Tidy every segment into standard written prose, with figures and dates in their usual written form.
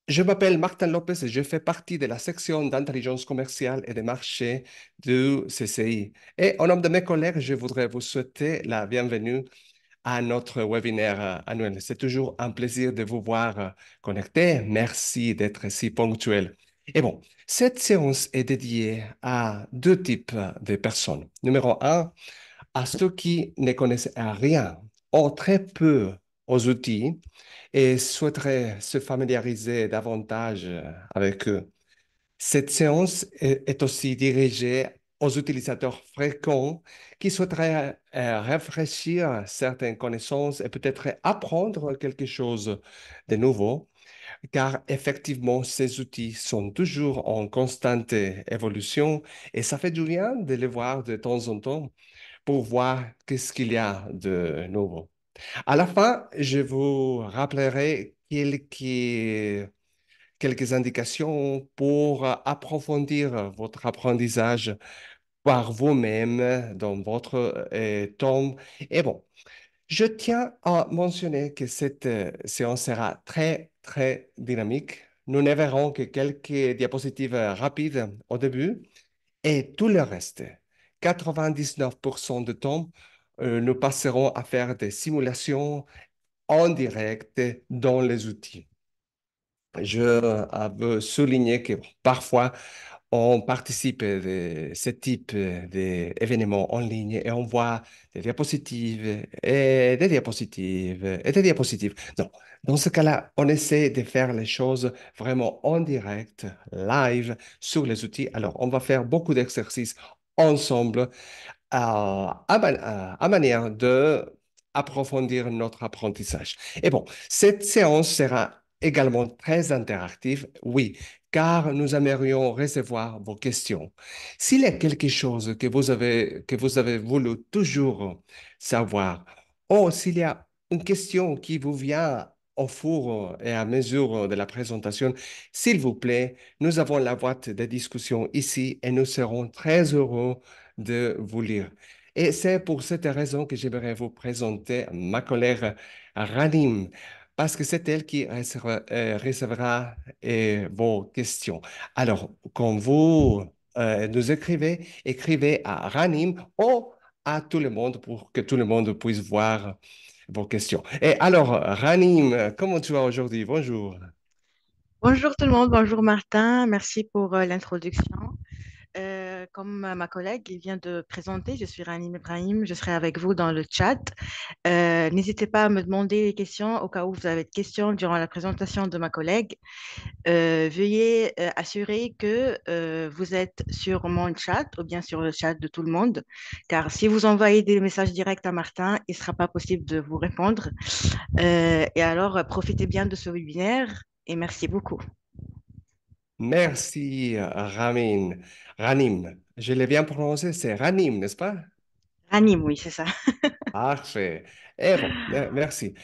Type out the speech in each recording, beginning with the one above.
Je m'appelle Martin Lopez et je fais partie de la section d'intelligence commerciale et des marchés du CCI. Et au nom de mes collègues, je voudrais vous souhaiter la bienvenue à notre webinaire annuel. C'est toujours un plaisir de vous voir connectés. Merci d'être si ponctuel. Et bon, cette séance est dédiée à deux types de personnes. Numéro un, à ceux qui ne connaissent rien ou très peu aux outils et souhaiteraient se familiariser davantage avec eux. Cette séance est aussi dirigée aux utilisateurs fréquents qui souhaiteraient rafraîchir certaines connaissances et peut-être apprendre quelque chose de nouveau, car effectivement, ces outils sont toujours en constante évolution et ça fait du bien de les voir de temps en temps pour voir qu'est-ce qu'il y a de nouveau. À la fin, je vous rappellerai quelques indications pour approfondir votre apprentissage par vous-même dans votre tome. Et bon, je tiens à mentionner que cette séance sera très, très dynamique. Nous ne verrons que quelques diapositives rapides au début et tout le reste, 99% du temps, nous passerons à faire des simulations en direct dans les outils. Je veux souligner que parfois, on participe de ce type d'événements en ligne et on voit des diapositives et des diapositives et des diapositives. Non, dans ce cas-là, on essaie de faire les choses vraiment en direct, live, sur les outils. Alors, on va faire beaucoup d'exercices ensemble à manière de approfondir notre apprentissage. Et bon, cette séance sera également très interactive, oui, car nous aimerions recevoir vos questions. S'il y a quelque chose que vous avez voulu toujours savoir, ou s'il y a une question qui vous vient au four et à mesure de la présentation, s'il vous plaît, nous avons la boîte de discussion ici et nous serons très heureux de vous lire. Et c'est pour cette raison que j'aimerais vous présenter ma collègue Ranim, parce que c'est elle qui recevra vos questions. Alors, quand vous nous écrivez, écrivez à Ranim ou à tout le monde pour que tout le monde puisse voir vos questions. Et alors, Ranim, comment tu vas aujourd'hui? Bonjour. Bonjour tout le monde, bonjour Martin, merci pour l'introduction. Comme ma collègue vient de présenter, je suis Ranim Ibrahim, je serai avec vous dans le chat. N'hésitez pas à me demander des questions au cas où vous avez des questions durant la présentation de ma collègue. Veuillez assurer que vous êtes sur mon chat ou bien sur le chat de tout le monde, car si vous envoyez des messages directs à Martin, il ne sera pas possible de vous répondre. Et alors, profitez bien de ce webinaire et merci beaucoup. Merci, Ranim. Je l'ai bien prononcé, c'est Ranim, n'est-ce pas? Anime, oui, c'est ça. Parfait. Et bon, merci.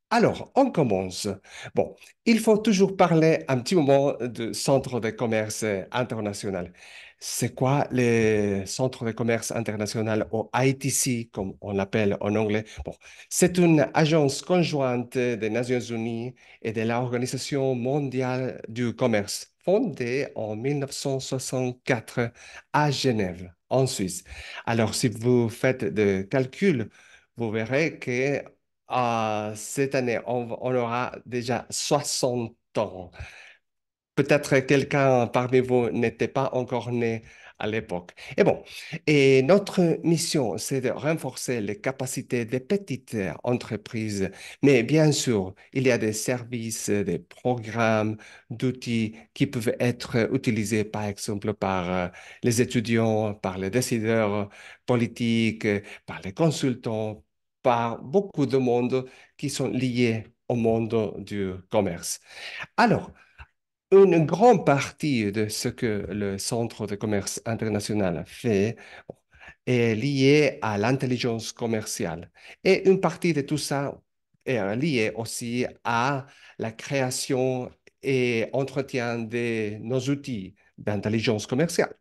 Alors, on commence. Bon, il faut toujours parler un petit moment de centre de commerce international. C'est quoi les centres de commerce international ou ITC, comme on l'appelle en anglais? Bon, c'est une agence conjointe des Nations Unies et de l'Organisation mondiale du commerce, fondée en 1964 à Genève, en Suisse. Alors, si vous faites des calculs, vous verrez que cette année, on aura déjà 60 ans. Peut-être quelqu'un parmi vous n'était pas encore né à l'époque. Et bon, et notre mission, c'est de renforcer les capacités des petites entreprises. Mais bien sûr, il y a des services, des programmes, d'outils qui peuvent être utilisés, par exemple, par les étudiants, par les décideurs politiques, par les consultants, par beaucoup de monde qui sont liés au monde du commerce. Alors, une grande partie de ce que le Centre de commerce international fait est liée à l'intelligence commerciale. Et une partie de tout ça est liée aussi à la création et entretien de nos outils d'intelligence commerciale.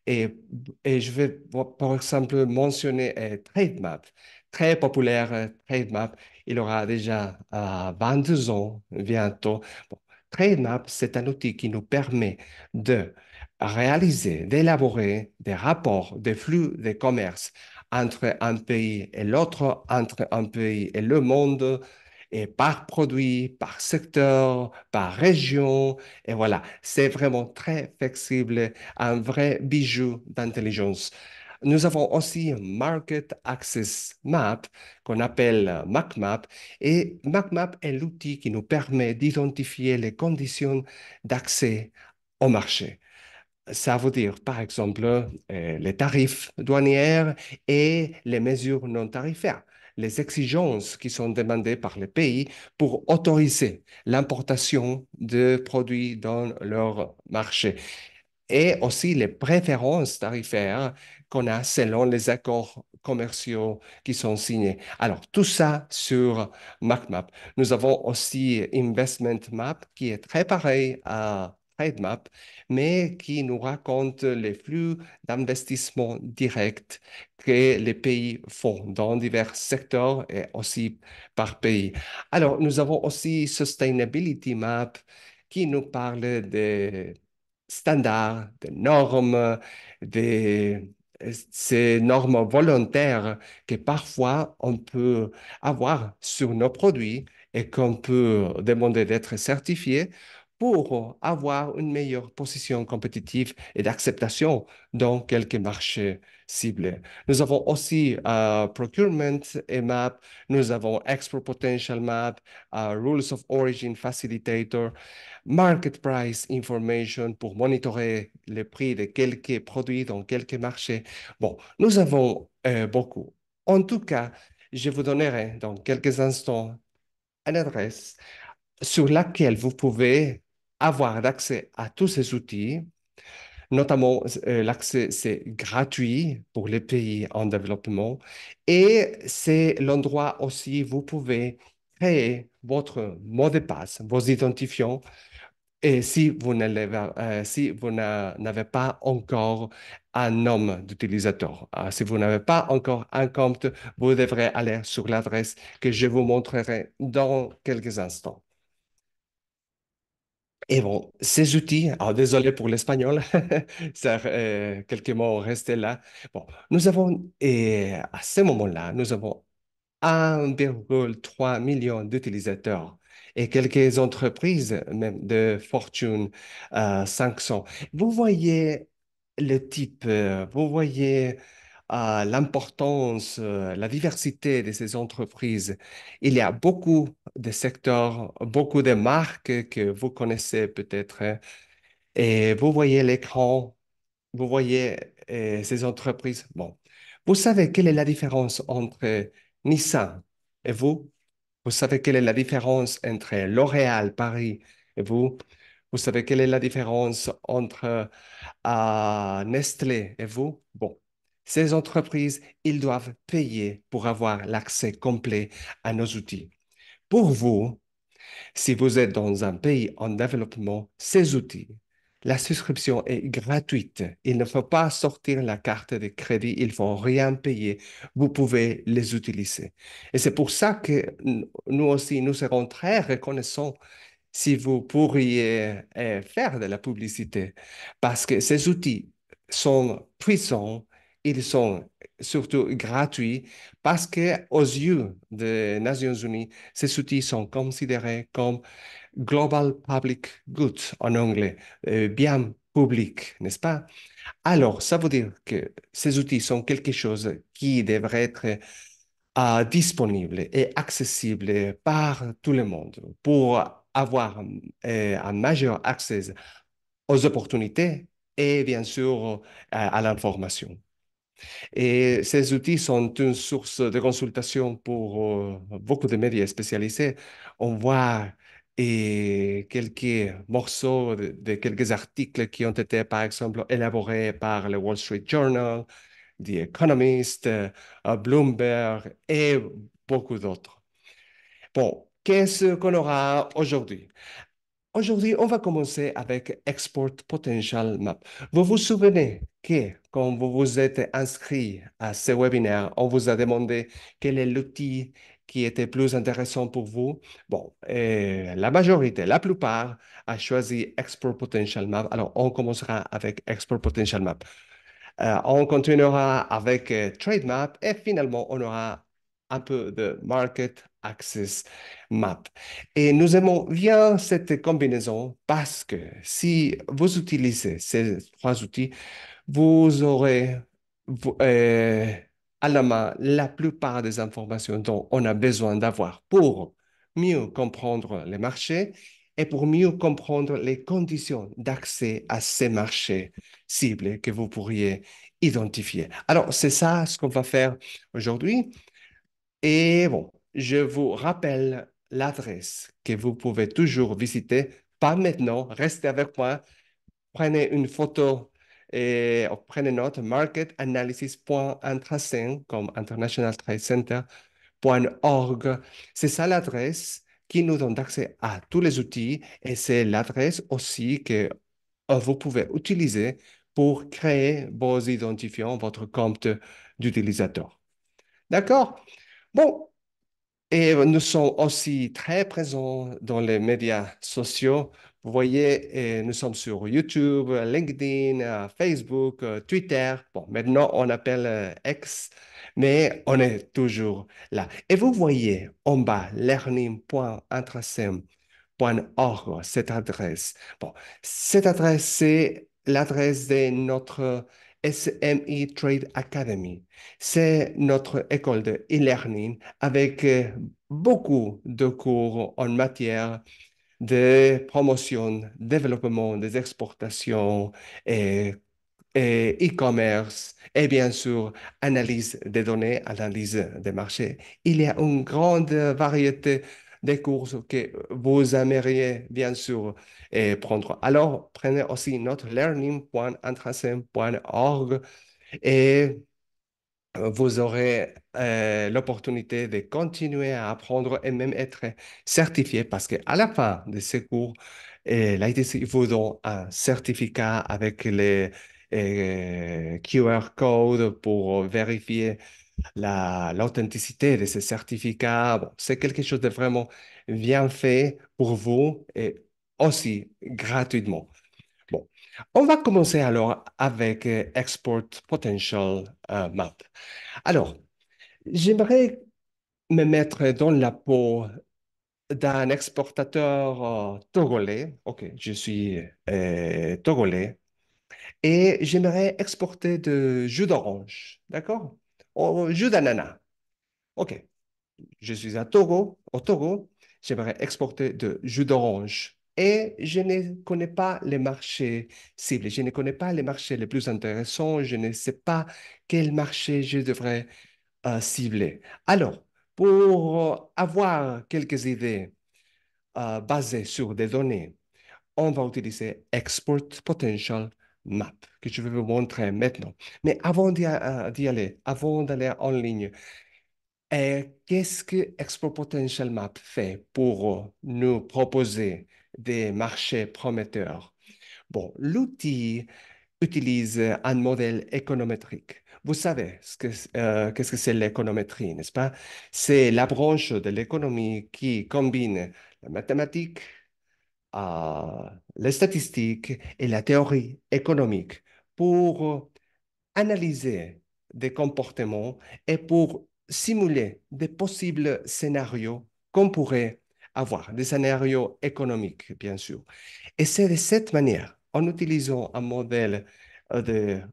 Et, et je vais, par exemple, mentionner TradeMap, très populaire TradeMap. Il aura déjà 22 ans bientôt. Bon, TradeMap, c'est un outil qui nous permet de réaliser, d'élaborer des rapports des flux de commerce entre un pays et l'autre, entre un pays et le monde, et par produit, par secteur, par région. Et voilà, c'est vraiment très flexible, un vrai bijou d'intelligence. Nous avons aussi Market Access Map qu'on appelle MacMap. Et MacMap est l'outil qui nous permet d'identifier les conditions d'accès au marché. Ça veut dire, par exemple, les tarifs douanières et les mesures non tarifaires, les exigences qui sont demandées par les pays pour autoriser l'importation de produits dans leur marché et aussi les préférences tarifaires qu'on a selon les accords commerciaux qui sont signés. Alors, tout ça sur MacMap. Nous avons aussi Investment Map qui est très pareil à TradeMap, mais qui nous raconte les flux d'investissement direct que les pays font dans divers secteurs et aussi par pays. Alors, nous avons aussi Sustainability Map qui nous parle des standards, des normes, des, ces normes volontaires que parfois on peut avoir sur nos produits et qu'on peut demander d'être certifiés pour avoir une meilleure position compétitive et d'acceptation dans quelques marchés ciblés. Nous avons aussi Procurement et Map, nous avons Export Potential Map, Rules of Origin Facilitator, Market Price Information pour monitorer le prix de quelques produits dans quelques marchés. Bon, nous avons beaucoup. En tout cas, je vous donnerai dans quelques instants une adresse sur laquelle vous pouvez avoir accès à tous ces outils. Notamment, l'accès, c'est gratuit pour les pays en développement et c'est l'endroit aussi où vous pouvez créer votre mot de passe, vos identifiants et si vous n'avez pas encore un nom d'utilisateur, si vous n'avez pas encore un compte, vous devrez aller sur l'adresse que je vous montrerai dans quelques instants. Et bon, ces outils, désolé pour l'espagnol, quelques mots restés là. Bon, nous avons, et à ce moment-là, nous avons 1,3 million d'utilisateurs et quelques entreprises, même de Fortune 500. Vous voyez le type, vous voyez l'importance, la diversité de ces entreprises. Il y a beaucoup de secteurs, beaucoup de marques que vous connaissez peut-être, hein. Et vous voyez l'écran, vous voyez ces entreprises. Bon, vous savez quelle est la différence entre Nissan et vous? Vous savez quelle est la différence entre L'Oréal Paris et vous? Vous savez quelle est la différence entre Nestlé et vous? Bon, ces entreprises, ils doivent payer pour avoir l'accès complet à nos outils. Pour vous, si vous êtes dans un pays en développement, ces outils, la souscription est gratuite. Il ne faut pas sortir la carte de crédit, il ne faut rien payer. Vous pouvez les utiliser. Et c'est pour ça que nous aussi, nous serons très reconnaissants si vous pourriez faire de la publicité, parce que ces outils sont puissants, ils sont surtout gratuits, parce que aux yeux des Nations Unies, ces outils sont considérés comme Global Public Good en anglais, bien public, n'est-ce pas? Alors, ça veut dire que ces outils sont quelque chose qui devrait être disponible et accessible par tout le monde pour avoir un majeur accès aux opportunités et bien sûr à l'information. Et ces outils sont une source de consultation pour beaucoup de médias spécialisés. On voit quelques morceaux de quelques articles qui ont été, par exemple, élaborés par le Wall Street Journal, The Economist, Bloomberg et beaucoup d'autres. Bon, qu'est-ce qu'on aura aujourd'hui? Aujourd'hui, on va commencer avec Export Potential Map. Vous vous souvenez que quand vous vous êtes inscrit à ce webinaire, on vous a demandé quel est l'outil qui était plus intéressant pour vous? Bon, la majorité, la plupart, a choisi Export Potential Map. Alors, on commencera avec Export Potential Map. On continuera avec Trade Map et finalement, on aura un peu de Market Access Map. Et nous aimons bien cette combinaison parce que si vous utilisez ces trois outils, vous aurez à la main la plupart des informations dont on a besoin d'avoir pour mieux comprendre les marchés et pour mieux comprendre les conditions d'accès à ces marchés ciblés que vous pourriez identifier. Alors, c'est ça ce qu'on va faire aujourd'hui. Et bon, je vous rappelle l'adresse que vous pouvez toujours visiter. Pas maintenant, restez avec moi. Prenez une photo et prenez note marketanalysis.intrasyn comme International Trade Center.org. C'est ça l'adresse qui nous donne accès à tous les outils et c'est l'adresse aussi que vous pouvez utiliser pour créer vos identifiants, votre compte d'utilisateur. D'accord? Bon, et nous sommes aussi très présents dans les médias sociaux. Vous voyez, nous sommes sur YouTube, LinkedIn, Facebook, Twitter. Bon, maintenant, on appelle X, mais on est toujours là. Et vous voyez en bas, learning.intrasem.org, cette adresse. Bon, cette adresse, c'est l'adresse de notre SME Trade Academy. C'est notre école de e-learning avec beaucoup de cours en matière de promotion, développement des exportations et et e-commerce et bien sûr analyse des données, analyse des marchés. Il y a une grande variété de cours que vous aimeriez bien sûr prendre. Alors, prenez aussi notre learning.intrasem.org et vous aurez l'opportunité de continuer à apprendre et même être certifié parce qu'à la fin de ces cours, l'ITC vous donne un certificat avec les QR codes pour vérifier l'authenticité de ces certificats. Bon, c'est quelque chose de vraiment bien fait pour vous et aussi gratuitement. Bon, on va commencer alors avec Export Potential Map. Alors, j'aimerais me mettre dans la peau d'un exportateur togolais. OK, je suis togolais et j'aimerais exporter de jus d'orange. D'accord? Jus d'ananas. OK, je suis à Togo, au Togo. J'aimerais exporter de jus d'orange. Et je ne connais pas les marchés ciblés. Je ne connais pas les marchés les plus intéressants. Je ne sais pas quel marché je devrais ciblé. Alors, pour avoir quelques idées basées sur des données, on va utiliser Export Potential Map, que je vais vous montrer maintenant. Mais avant d'y aller, avant d'aller en ligne, qu'est-ce que Export Potential Map fait pour nous proposer des marchés prometteurs? Bon, l'outil utilise un modèle économétrique. Vous savez qu'est-ce que c'est l'économétrie, n'est-ce pas? C'est la branche de l'économie qui combine la mathématique, les statistiques et la théorie économique pour analyser des comportements et pour simuler des possibles scénarios qu'on pourrait avoir, des scénarios économiques, bien sûr. Et c'est de cette manière, en utilisant un modèle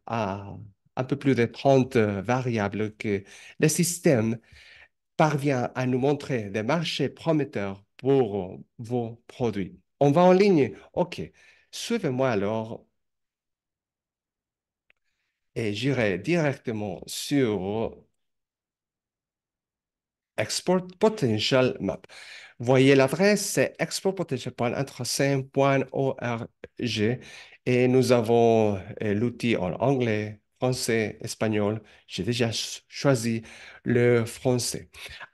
à un peu plus de 30 variables, que le système parvient à nous montrer des marchés prometteurs pour vos produits. On va en ligne? OK. Suivez-moi alors et j'irai directement sur Export Potential Map. Voyez l'adresse, c'est exportpotential.intrasyn.org et nous avons l'outil en anglais, français, espagnol. J'ai déjà choisi le français.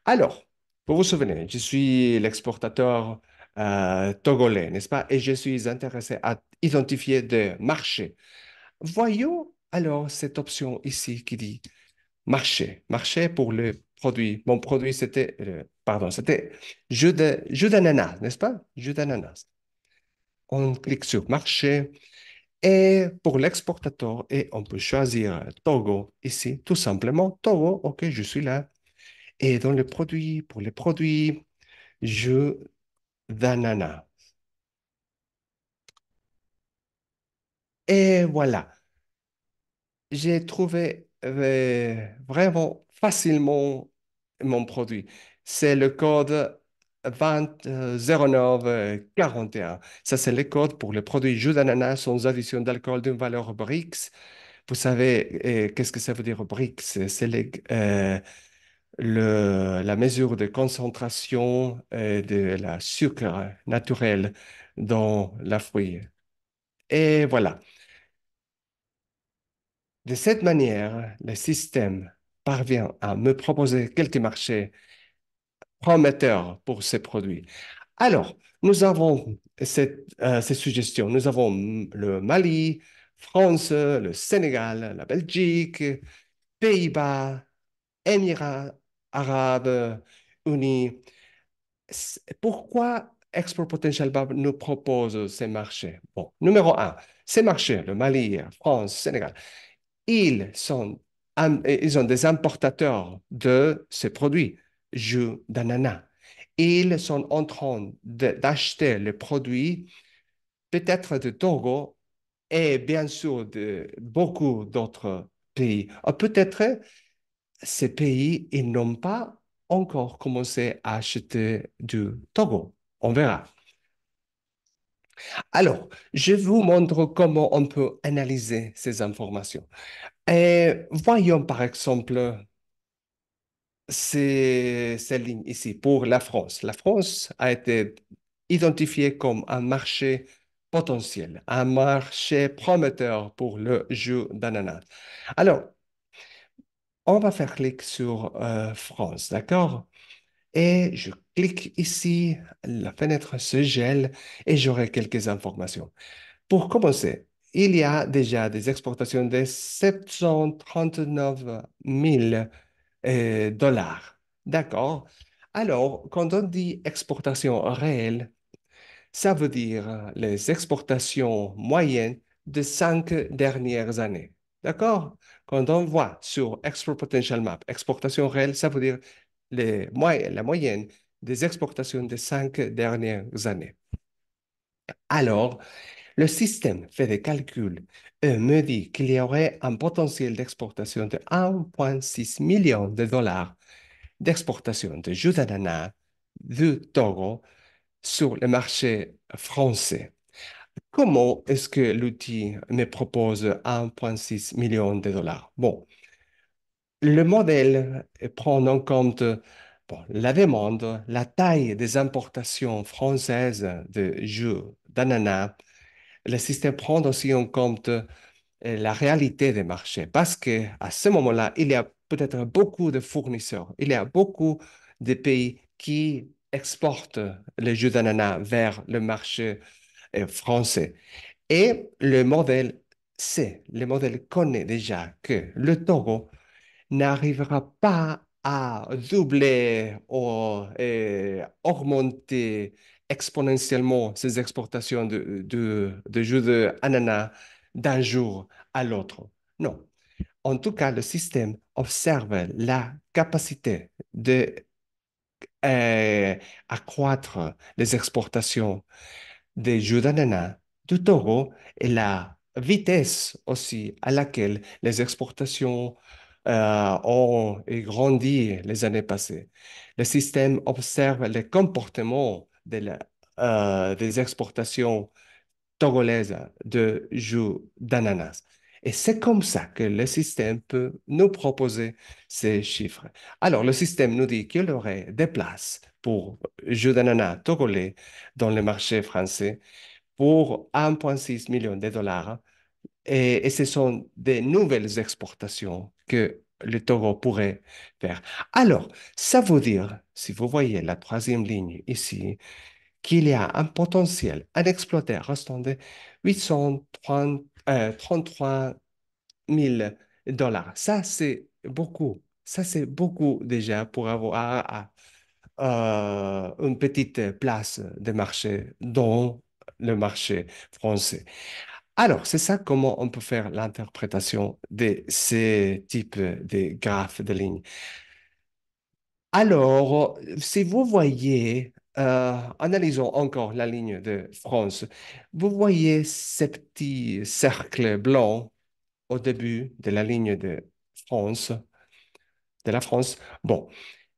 Alors, vous vous souvenez, je suis l'exportateur togolais, n'est-ce pas? Et je suis intéressé à identifier des marchés. Voyons alors cette option ici qui dit marché. Marché pour le produit. Mon produit, c'était pardon, c'était jus d'ananas, n'est-ce pas? Jus d'ananas. On clique sur marché et pour l'exportateur, et on peut choisir Togo ici, tout simplement. Togo, OK, je suis là. Et dans les produits, pour les produits, jus d'ananas. Et voilà, j'ai trouvé vraiment facilement mon produit. C'est le code 200941. Ça, c'est le code pour les produits jus d'ananas sans addition d'alcool d'une valeur BRICS. Vous savez, qu'est-ce que ça veut dire BRICS? C'est la mesure de concentration de la sucre naturel dans la fruit. Et voilà. De cette manière, le système parvient à me proposer quelques marchés prometteurs pour ces produits. Alors, nous avons ces suggestions. Nous avons le Mali, France, le Sénégal, la Belgique, Pays-Bas, Émirats arabes unis. Pourquoi Export Potential Lab nous propose ces marchés? Bon, numéro un, ces marchés, le Mali, France, Sénégal, ils ont des importateurs de ces produits, jus d'ananas. Ils sont en train d'acheter les produits, peut-être de Togo et bien sûr de beaucoup d'autres pays. Peut-être ces pays, ils n'ont pas encore commencé à acheter du Togo. On verra. Alors, je vous montre comment on peut analyser ces informations. Et voyons par exemple ces lignes ici pour la France. La France a été identifiée comme un marché potentiel, un marché prometteur pour le jus d'ananas. Alors, on va faire clic sur France, d'accord? Et je clique ici, la fenêtre se gèle et j'aurai quelques informations. Pour commencer, il y a déjà des exportations de 739 000 dollars. D'accord? Alors, quand on dit exportation réelle, ça veut dire les exportations moyennes de 5 dernières années. D'accord? Quand on voit sur Export Potential Map, exportation réelle, ça veut dire la moyenne des exportations des 5 dernières années. Alors, le système fait des calculs et me dit qu'il y aurait un potentiel d'exportation de 1,6 million de dollars d'exportation de jus d'ananas du Togo sur le marché français. Comment est-ce que l'outil me propose 1,6 million de dollars? Bon, le modèle prend en compte bon, la demande, la taille des importations françaises de jus d'ananas. Le système prend aussi en compte la réalité des marchés parce que à ce moment-là, il y a peut-être beaucoup de fournisseurs, il y a beaucoup de pays qui exportent les jus d'ananas vers le marché français. Et le modèle connaît déjà que le Togo n'arrivera pas à doubler ou augmenter exponentiellement ses exportations de jus d'ananas d'un jour à l'autre. Non. En tout cas, le système observe la capacité de accroître les exportations des jus d'ananas du Togo et la vitesse aussi à laquelle les exportations ont grandi les années passées. Le système observe le comportement des exportations togolaises de jus d'ananas. Et c'est comme ça que le système peut nous proposer ces chiffres. Alors, le système nous dit qu'il y aurait des places pour jus d'ananas togolais dans le marché français pour 1,6 million de dollars. Et ce sont des nouvelles exportations que le Togo pourrait faire. Alors, ça veut dire, si vous voyez la troisième ligne ici, qu'il y a un potentiel à exploiter restant de 833 000 dollars. Ça, c'est beaucoup. Ça, c'est beaucoup déjà pour avoir une petite place de marché dans le marché français. Alors, c'est ça comment on peut faire l'interprétation de ces types de graphes de lignes. Alors, si vous voyez, analysons encore la ligne de France, vous voyez ces petits cercles blancs au début de la ligne France, de la France. Bon,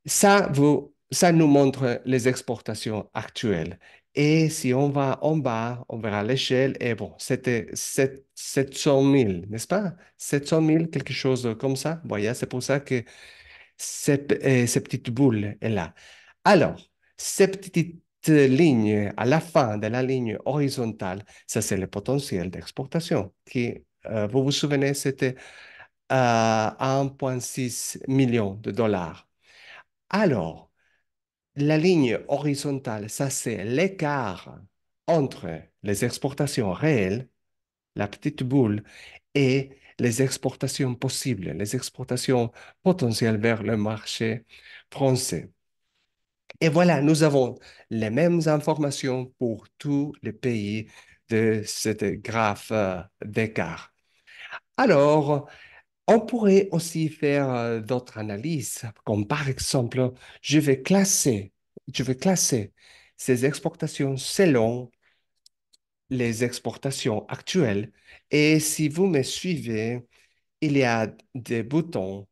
ça nous montre les exportations actuelles. Et si on va en bas, on verra l'échelle. Et bon, c'était 700 000, n'est-ce pas? 700 000, quelque chose comme ça. Voyez, c'est pour ça que ces petites boules est là. Alors, ces petites lignes à la fin de la ligne horizontale, ça c'est le potentiel d'exportation qui, vous vous souvenez, c'était 1,6 million de dollars. Alors, la ligne horizontale, ça c'est l'écart entre les exportations réelles, la petite boule, et les exportations possibles, les exportations potentielles vers le marché français. Et voilà, nous avons les mêmes informations pour tous les pays de cette graphe d'écart. Alors, on pourrait aussi faire d'autres analyses, comme par exemple, je vais classer, je vais classer ces exportations selon les exportations actuelles. Et si vous me suivez, il y a des boutons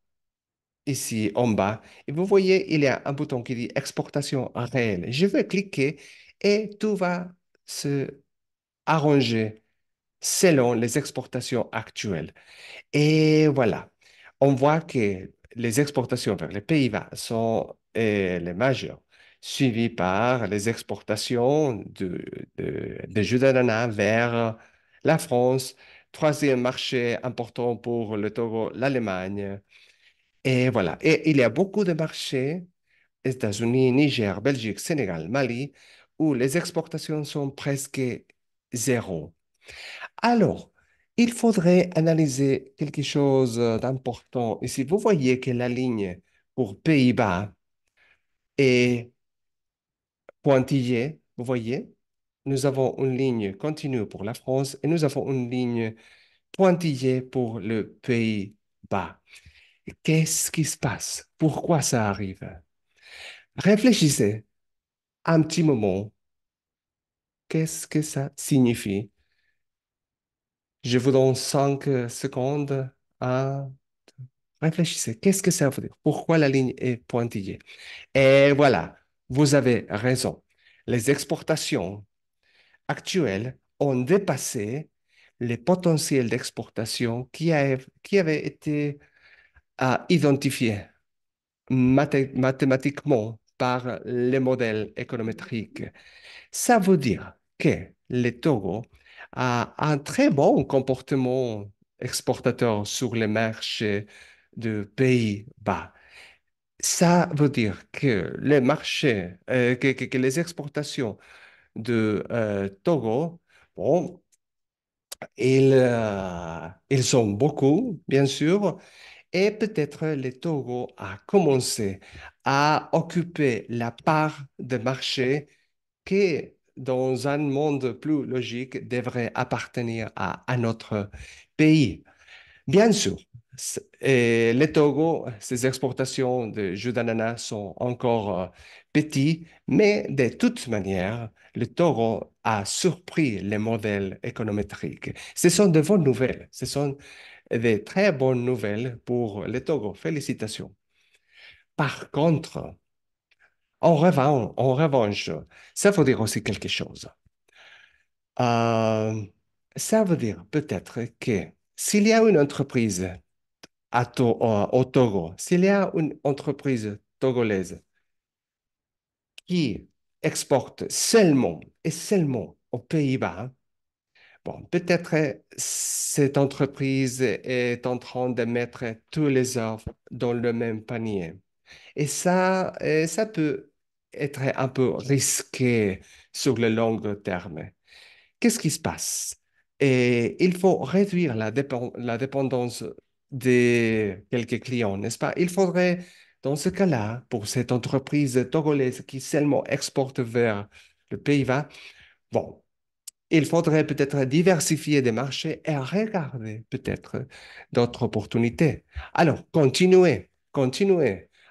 ici en bas. Et vous voyez, il y a un bouton qui dit exportation réelle. Je vais cliquer et tout va se arranger selon les exportations actuelles. Et voilà, on voit que les exportations vers les Pays-Bas sont les majeures, suivies par les exportations de jus d'ananas vers la France, troisième marché important pour le Togo, l'Allemagne. Et voilà, et il y a beaucoup de marchés, États-Unis, Niger, Belgique, Sénégal, Mali, où les exportations sont presque zéro. Alors, il faudrait analyser quelque chose d'important. Ici, vous voyez que la ligne pour Pays-Bas est pointillée. Vous voyez? Nous avons une ligne continue pour la France et nous avons une ligne pointillée pour le Pays-Bas. Qu'est-ce qui se passe? Pourquoi ça arrive? Réfléchissez un petit moment. Qu'est-ce que ça signifie? Je vous donne 5 secondes à réfléchissez. Qu'est-ce que ça veut dire? Pourquoi la ligne est pointillée? Et voilà, vous avez raison. Les exportations actuelles ont dépassé les potentiels d'exportation qui avaient été identifiés mathématiquement par les modèles économétriques. Ça veut dire que le Togo a un très bon comportement exportateur sur les marchés de Pays-Bas. Ça veut dire que les marchés, que les exportations de Togo, bon, ils sont beaucoup, bien sûr, et peut-être le Togo a commencé à occuper la part de marché qui, dans un monde plus logique, devrait appartenir à un autre pays. Bien sûr, et le Togo, ses exportations de jus d'ananas sont encore petites, mais de toute manière, le Togo a surpris les modèles économétriques. Ce sont de bonnes nouvelles. Ce sont des très bonnes nouvelles pour le Togo. Félicitations. Par contre, en revanche, ça veut dire aussi quelque chose. Euh, Ça veut dire peut-être que s'il y a une entreprise au Togo, s'il y a une entreprise togolaise qui exporte seulement et seulement aux Pays-Bas, bon, peut-être cette entreprise est en train de mettre tous les œufs dans le même panier. Ça peut être un peu risqué sur le long terme. Qu'est-ce qui se passe? Et il faut réduire la dépendance de quelques clients, n'est-ce pas? Il faudrait Dans ce cas-là, pour cette entreprise togolaise qui seulement exporte vers le Pays-Bas, bon, il faudrait peut-être diversifier des marchés et regarder peut-être d'autres opportunités. Alors, continuez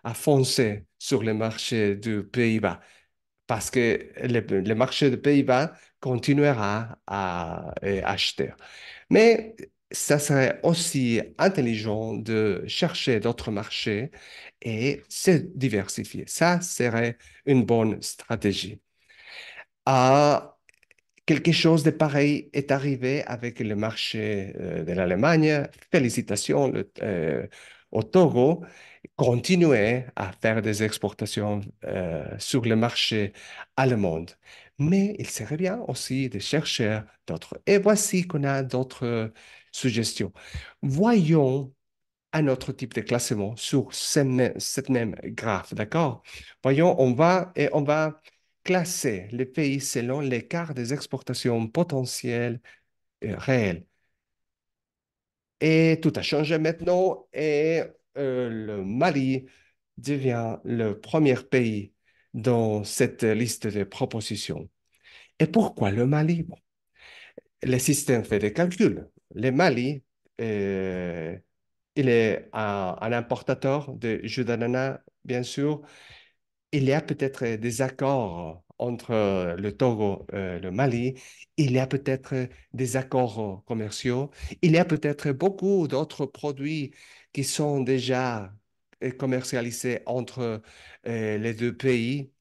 à foncer sur le marché du Pays-Bas parce que le marché des Pays-Bas continuera à acheter. Mais ça serait aussi intelligent de chercher d'autres marchés et se diversifier. Ça serait une bonne stratégie. Ah, quelque chose de pareil est arrivé avec le marché de l'Allemagne. Félicitations au Togo. Continuez à faire des exportations sur le marché allemand. Mais il serait bien aussi de chercher d'autres. Et voici qu'on a d'autres suggestions. Voyons un autre type de classement sur cette même graphe, d'accord? Voyons, on va classer les pays selon l'écart des exportations potentielles et réelles. Et tout a changé maintenant et le Mali devient le premier pays dans cette liste de propositions. Et pourquoi le Mali? Bon, le système fait des calculs. Le Mali, euh, il est un importateur de jus d'ananas, bien sûr. Il y a peut-être des accords entre le Togo et le Mali. Il y a peut-être des accords commerciaux. Il y a peut-être beaucoup d'autres produits qui sont déjà commercialisés entre les deux pays.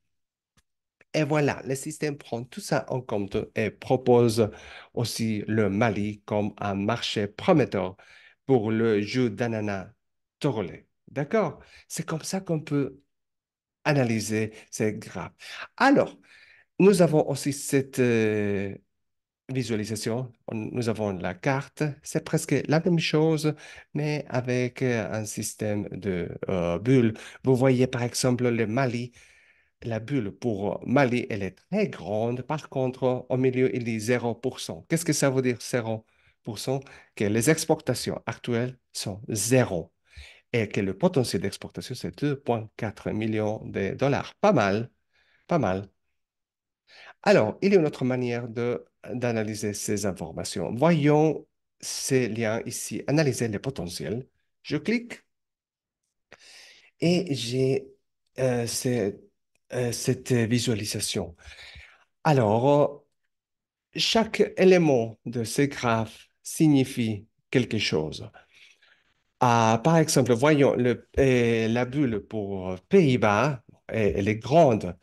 Et voilà, le système prend tout ça en compte et propose aussi le Mali comme un marché prometteur pour le jus d'ananas togolais. D'accord? C'est comme ça qu'on peut analyser ces graphes. Alors, nous avons aussi cette visualisation. Nous avons la carte. C'est presque la même chose, mais avec un système de bulles. Vous voyez par exemple le Mali. La bulle pour Mali, elle est très grande. Par contre, au milieu, il dit 0%. Qu'est-ce que ça veut dire 0%? Que les exportations actuelles sont zéro et que le potentiel d'exportation, c'est 2,4 millions de dollars. Pas mal, pas mal. Alors, il y a une autre manière d'analyser ces informations. Voyons ces liens ici. Analyser les potentiels. Je clique et j'ai cette visualisation. Alors, chaque élément de ces graphes signifie quelque chose. Ah, par exemple, voyons la bulle pour Pays-Bas, elle est grande.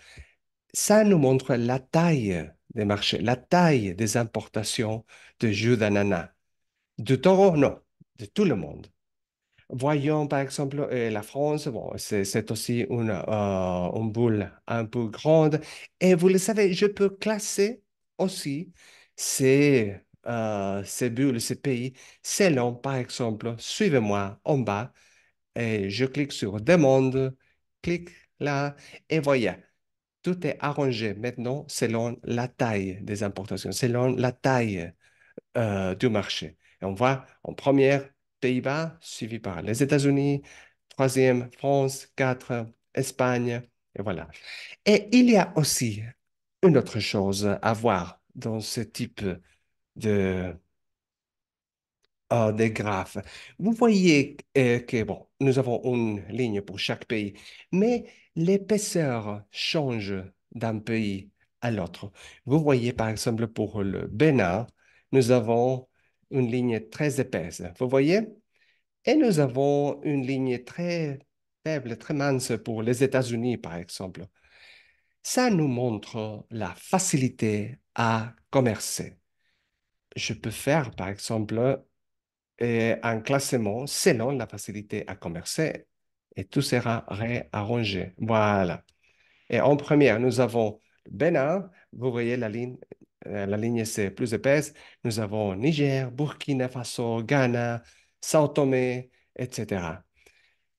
Ça nous montre la taille des marchés, la taille des importations de jus d'ananas. De taureau, non, de tout le monde. Voyons par exemple la France, bon, c'est aussi une boule un peu grande. Et vous le savez, je peux classer aussi ces bulles, ces pays, selon par exemple, suivez-moi en bas, et je clique sur Demande, clique là, et voyez, tout est arrangé maintenant selon la taille des importations, selon la taille du marché. Et on voit en première, Pays-Bas, suivi par les États-Unis, troisième, France, quatre, Espagne, et voilà. Et il y a aussi une autre chose à voir dans ce type de, des graphes. Vous voyez que, bon, nous avons une ligne pour chaque pays, mais l'épaisseur change d'un pays à l'autre. Vous voyez, par exemple, pour le Bénin, nous avons une ligne très épaisse. Vous voyez? Et nous avons une ligne très faible, très mince pour les États-Unis, par exemple. Ça nous montre la facilité à commercer. Je peux faire, par exemple, un classement selon la facilité à commercer et tout sera réarrangé. Voilà. Et en première, nous avons Bénin. Vous voyez la ligne c'est plus épaisse. Nous avons Niger, Burkina Faso, Ghana, Sao Tomé, etc.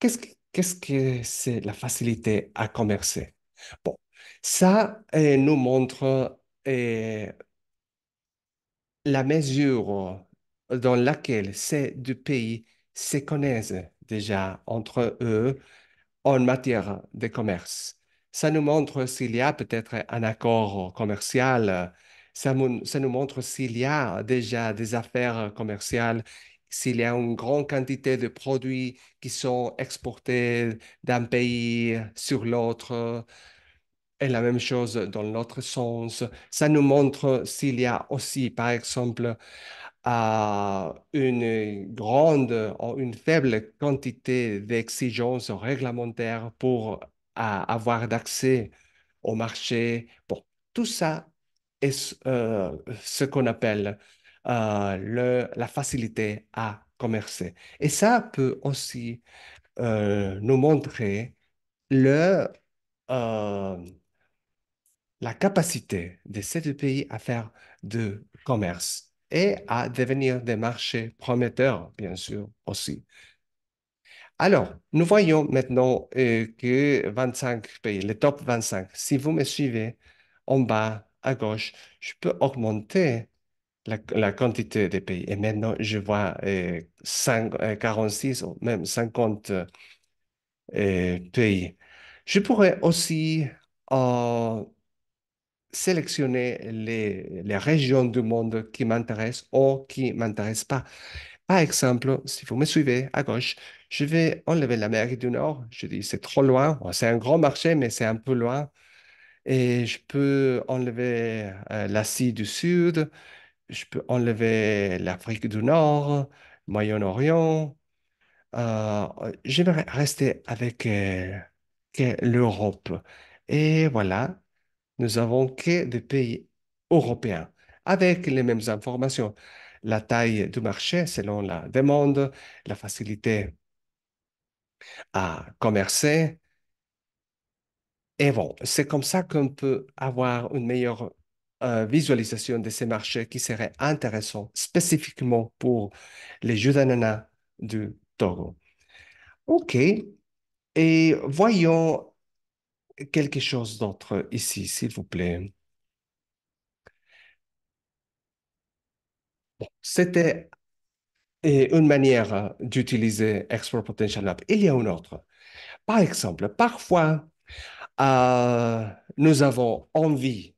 Qu'est-ce que c'est la facilité à commercer? Bon, ça nous montre la mesure dans laquelle ces deux pays se connaissent déjà entre eux en matière de commerce. Ça nous montre s'il y a peut-être un accord commercial, ça nous montre s'il y a déjà des affaires commerciales, s'il y a une grande quantité de produits qui sont exportés d'un pays sur l'autre, et la même chose dans l'autre sens. Ça nous montre s'il y a aussi, par exemple, une grande ou une faible quantité d'exigences réglementaires pour avoir d'accès au marché. Bon, tout ça est ce qu'on appelle la facilité à commercer. Et ça peut aussi nous montrer le, euh, la capacité de ces deux pays à faire de commerce et à devenir des marchés prometteurs, bien sûr, aussi. Alors, nous voyons maintenant que 25 pays, le top 25, si vous me suivez en bas à gauche, je peux augmenter la quantité des pays. Et maintenant, je vois 46 ou même 50 pays. Je pourrais aussi euh, sélectionner les régions du monde qui m'intéressent ou qui ne m'intéressent pas. Par exemple, si vous me suivez à gauche, je vais enlever l'Amérique du Nord. Je dis, c'est trop loin. Bon, c'est un grand marché, mais c'est un peu loin. Et je peux enlever l'Asie du Sud. Je peux enlever l'Afrique du Nord, Moyen-Orient. Euh, J'aimerais rester avec que l'Europe. Et voilà, nous avons que des pays européens avec les mêmes informations. La taille du marché selon la demande, la facilité à commercer. Et bon, c'est comme ça qu'on peut avoir une meilleure visualisation de ces marchés qui seraient intéressants spécifiquement pour les jus d'ananas du Togo. OK. Et voyons quelque chose d'autre ici, s'il vous plaît. C'était une manière d'utiliser Export Potential Map. Il y a une autre. Par exemple, parfois, nous avons envie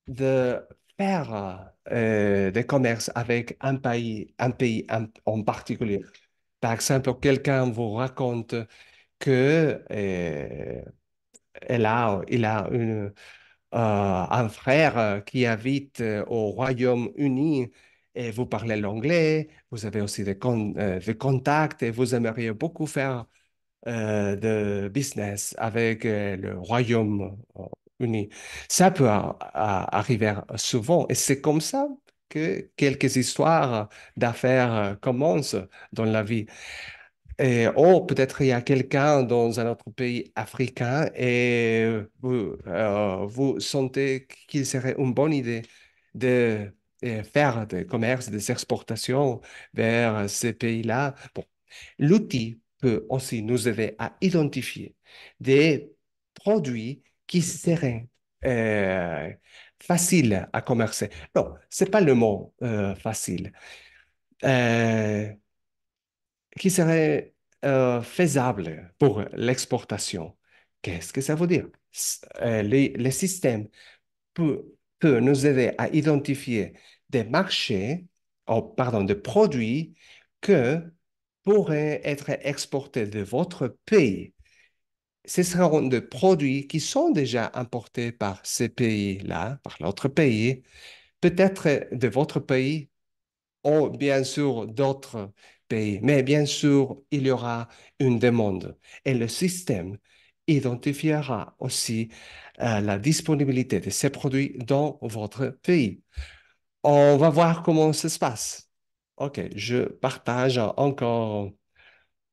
de faire des commerces avec un pays en particulier. Par exemple, quelqu'un vous raconte que il a un frère qui habite au Royaume-Uni et vous parlez l'anglais, vous avez aussi des contacts et vous aimeriez beaucoup faire de business avec le Royaume-Uni. Ça peut arriver souvent et c'est comme ça que quelques histoires d'affaires commencent dans la vie. Et, oh, peut-être il y a quelqu'un dans un autre pays africain et vous sentez qu'il serait une bonne idée de faire des commerces, des exportations vers ces pays-là. Bon, l'outil peut aussi nous aider à identifier des produits qui seraient euh, faciles à commercer. Non, c'est pas le mot facile. Euh, qui serait faisable pour l'exportation. Qu'est-ce que ça veut dire? Les systèmes peut nous aider à identifier des marchés, oh, pardon, des produits que pourraient être exportés de votre pays. Ce seront des produits qui sont déjà importés par ces pays-là, par l'autre pays, peut-être de votre pays ou bien sûr d'autres pays. Mais bien sûr, il y aura une demande et le système identifiera aussi la disponibilité de ces produits dans votre pays. On va voir comment ça se passe. OK, je partage encore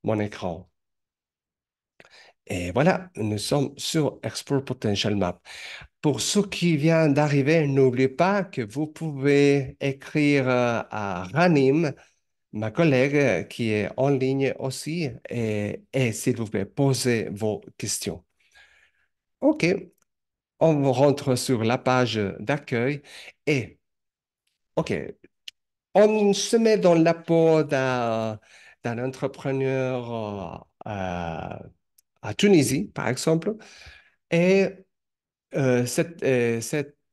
mon écran. Et voilà, nous sommes sur Export Potential Map. Pour ceux qui viennent d'arriver, n'oubliez pas que vous pouvez écrire à Ranim, ma collègue qui est en ligne aussi, et s'il vous plaît, posez vos questions. OK, on rentre sur la page d'accueil et OK, on se met dans la peau d'un entrepreneur à Tunisie, par exemple, et cet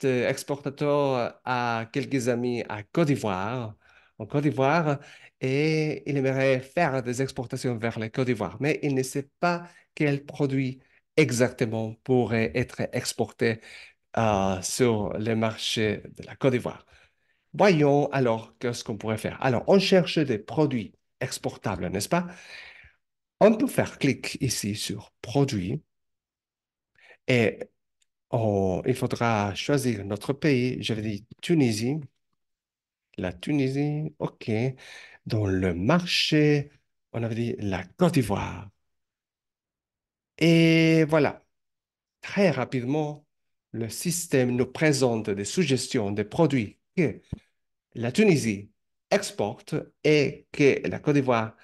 exportateur a quelques amis à Côte d'Ivoire, en Côte d'Ivoire, et il aimerait faire des exportations vers la Côte d'Ivoire, mais il ne sait pas quel produit exactement pourrait être exporté sur les marchés de la Côte d'Ivoire. Voyons alors qu'est-ce qu'on pourrait faire. Alors, on cherche des produits exportables, n'est-ce pas? On peut faire clic ici sur produits et il faudra choisir notre pays. Je vais dire Tunisie. La Tunisie, OK. Dans le marché, on avait dit la Côte d'Ivoire. Et voilà, très rapidement, le système nous présente des suggestions des produits que la Tunisie exporte et que la Côte d'Ivoire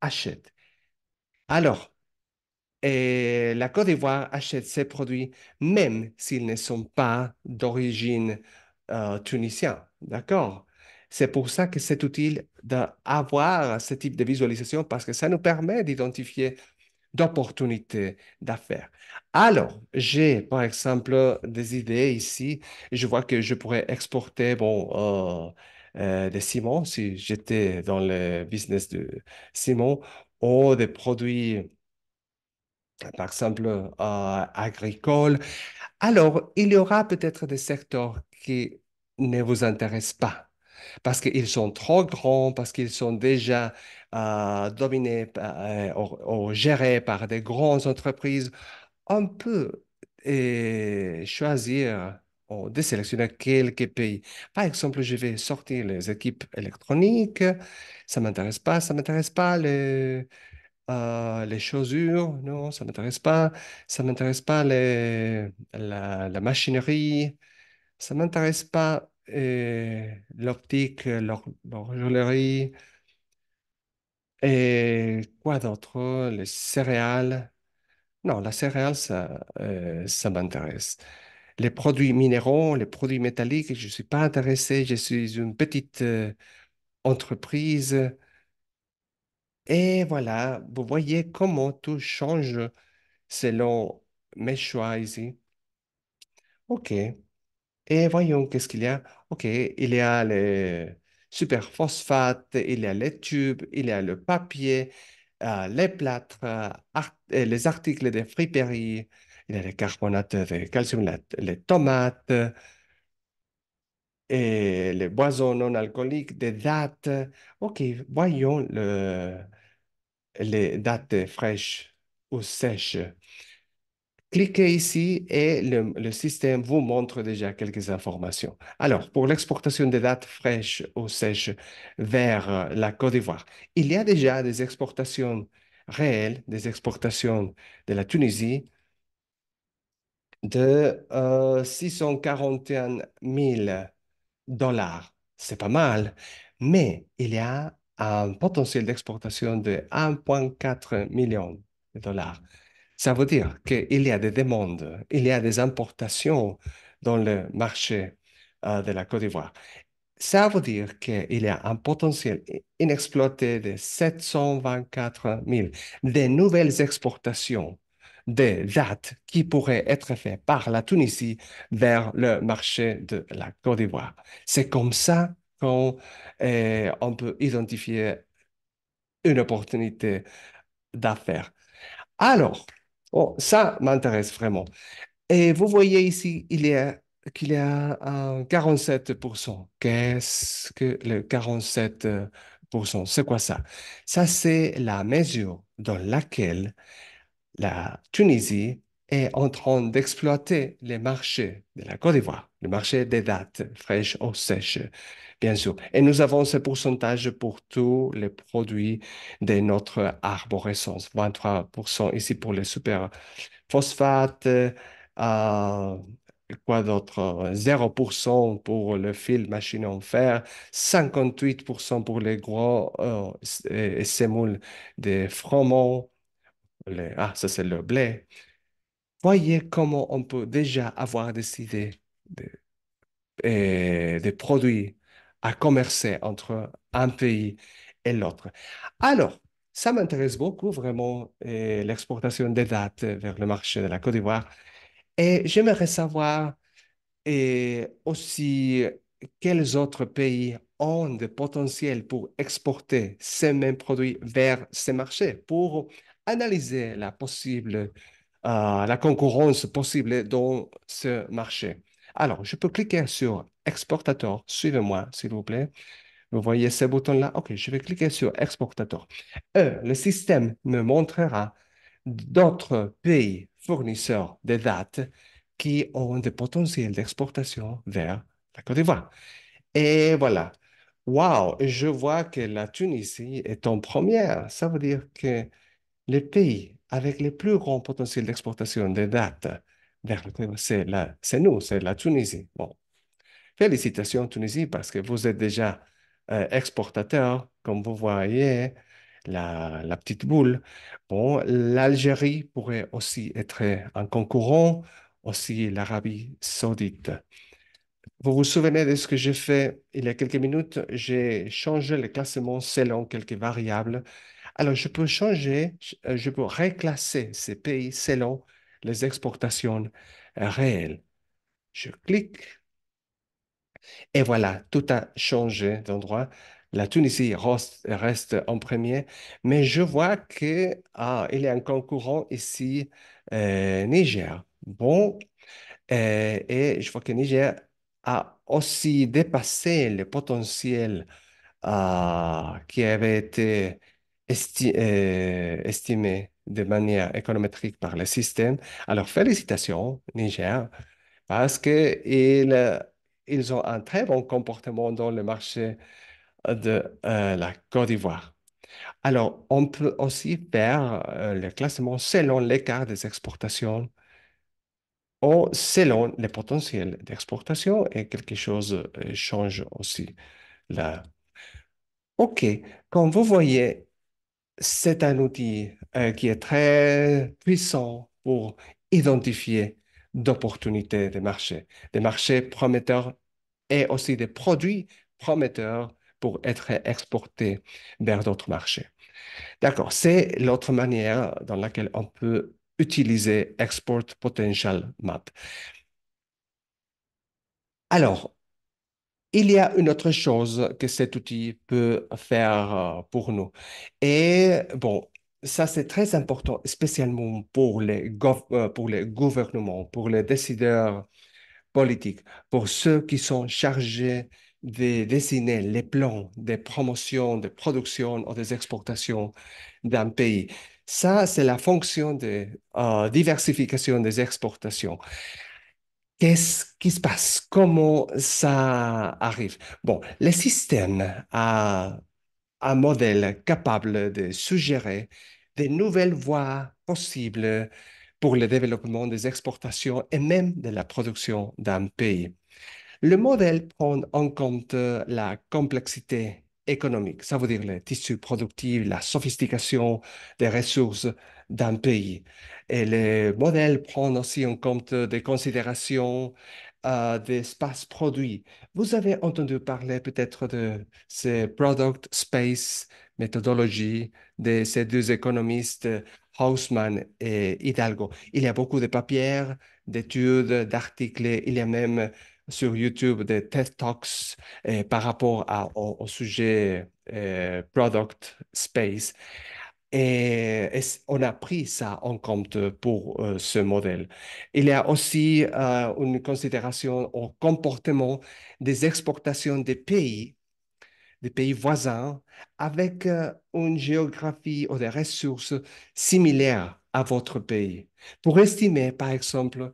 achète. Alors, et la Côte d'Ivoire achète ces produits même s'ils ne sont pas d'origine tunisienne. D'accord? C'est pour ça que c'est utile d'avoir ce type de visualisation parce que ça nous permet d'identifier d'opportunités d'affaires. Alors, j'ai par exemple des idées ici. Je vois que je pourrais exporter des ciments si j'étais dans le business de ciment ou des produits par exemple agricoles. Alors, il y aura peut-être des secteurs qui ne vous intéressent pas parce qu'ils sont trop grands, parce qu'ils sont déjà dominés ou gérés par des grandes entreprises. On peut choisir ou désélectionner quelques pays. Par exemple, je vais sortir les équipes électroniques. Ça m'intéresse pas. Ça m'intéresse pas les chaussures, non, ça m'intéresse pas. Ça m'intéresse pas la machinerie. Ça m'intéresse pas l'optique, l'horlogerie. Et quoi d'autre? Les céréales. Non, la céréale, ça m'intéresse. Les produits minéraux, les produits métalliques, je ne suis pas intéressé. Je suis une petite entreprise. Et voilà, vous voyez comment tout change selon mes choix ici. OK. Et voyons qu'est-ce qu'il y a. OK, il y a les superphosphates, il y a les tubes, il y a le papier, les plâtres, les articles de friperie, il y a les carbonates de calcium, les tomates et les boissons non alcooliques, des dattes. OK, voyons les dattes fraîches ou sèches. Cliquez ici et le système vous montre déjà quelques informations. Alors, pour l'exportation des dattes fraîches ou sèches vers la Côte d'Ivoire, il y a déjà des exportations réelles, des exportations de la Tunisie de 641 000 dollars. C'est pas mal, mais il y a un potentiel d'exportation de 1,4 million de dollars. Ça veut dire qu'il y a des demandes, il y a des importations dans le marché de la Côte d'Ivoire. Ça veut dire qu'il y a un potentiel inexploité de 724 000, des nouvelles exportations des dates qui pourraient être faites par la Tunisie vers le marché de la Côte d'Ivoire. C'est comme ça on peut identifier une opportunité d'affaires. Alors, bon, ça m'intéresse vraiment. Et vous voyez ici, qu'il y a un 47%. Qu'est-ce que le 47%? C'est quoi ça? Ça, c'est la mesure dans laquelle la Tunisie est en train d'exploiter les marchés de la Côte d'Ivoire, le marché des dattes fraîches ou sèches, bien sûr. Et nous avons ce pourcentage pour tous les produits de notre arborescence, 23% ici pour les super phosphates, quoi d'autre? 0% pour le fil machine en fer, 58% pour les gros et sémoules des froment. Ça, c'est le blé. Voyez comment on peut déjà avoir des idées des produits à commercer entre un pays et l'autre. Alors, Ça m'intéresse beaucoup, vraiment, l'exportation des dattes vers le marché de la Côte d'Ivoire. Et j'aimerais savoir aussi quels autres pays ont des potentiels pour exporter ces mêmes produits vers ces marchés, pour analyser la concurrence possible dans ce marché. Alors, je peux cliquer sur Exportateur. Suivez-moi, s'il vous plaît. Vous voyez ce bouton-là? OK, je vais cliquer sur Exportateur. Le système me montrera d'autres pays fournisseurs de dates qui ont des potentiels d'exportation vers la Côte d'Ivoire. Et voilà. Waouh, je vois que la Tunisie est en première. Ça veut dire que les pays avec les plus grands potentiels d'exportation de dates vers le Côte d'Ivoire, c'est nous, c'est la Tunisie. Bon, félicitations Tunisie parce que vous êtes déjà exportateur, comme vous voyez, la petite boule. Bon, l'Algérie pourrait aussi être un concurrent, aussi l'Arabie saoudite. Vous vous souvenez de ce que j'ai fait il y a quelques minutes? J'ai changé le classement selon quelques variables. Alors, je peux changer, je peux reclasser ces pays selon les exportations réelles. Je clique et voilà, tout a changé d'endroit. La Tunisie reste en premier, mais je vois il y a un concurrent ici, Niger. Bon, et je vois que Niger a aussi dépassé le potentiel qui avait été estimé de manière économétrique par le système. Alors, félicitations, Niger, parce ils ont un très bon comportement dans le marché de la Côte d'Ivoire. Alors, on peut aussi faire le classement selon l'écart des exportations ou selon les potentiels d'exportation et quelque chose change aussi là. OK, comme vous voyez, c'est un outil qui est très puissant pour identifier d'opportunités des marchés prometteurs et aussi des produits prometteurs pour être exportés vers d'autres marchés. D'accord, c'est l'autre manière dans laquelle on peut utiliser Export Potential Map. Alors, il y a une autre chose que cet outil peut faire pour nous. Et bon, ça c'est très important, spécialement pour les gouvernements, pour les décideurs politiques, pour ceux qui sont chargés de dessiner les plans des promotions, de production ou des exportations d'un pays. Ça, c'est la fonction de diversification des exportations. Qu'est-ce qui se passe? Comment ça arrive? Bon, le système a un modèle capable de suggérer des nouvelles voies possibles pour le développement des exportations et même de la production d'un pays. Le modèle prend en compte la complexité économique, ça veut dire le tissu productif, la sophistication des ressources d'un pays. Et le modèle prend aussi en compte des considérations d'espace produit. Vous avez entendu parler peut-être de ces Product Space Methodology de ces deux économistes, Hausmann et Hidalgo. Il y a beaucoup de papiers, d'études, d'articles, il y a même sur YouTube des TED Talks par rapport au sujet Product Space. On a pris ça en compte pour ce modèle. Il y a aussi une considération au comportement des exportations des pays voisins avec une géographie ou des ressources similaires à votre pays. Pour estimer, par exemple,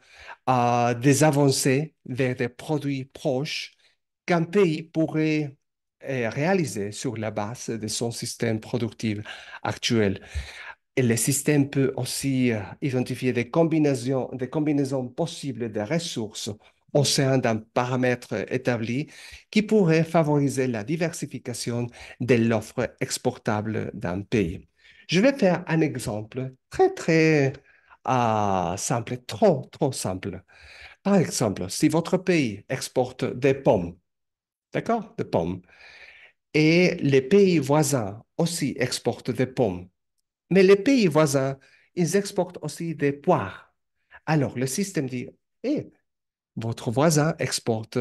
des avancées vers des produits proches qu'un pays pourrait réaliser sur la base de son système productif actuel. Et le système peut aussi identifier des combinaisons possibles de ressources au sein d'un paramètre établi qui pourrait favoriser la diversification de l'offre exportable d'un pays. Je vais faire un exemple très simple, trop simple. Par exemple, si votre pays exporte des pommes, d'accord, des pommes, et les pays voisins aussi exportent des pommes. Mais les pays voisins, ils exportent aussi des poires. Alors, le système dit, eh, votre voisin exporte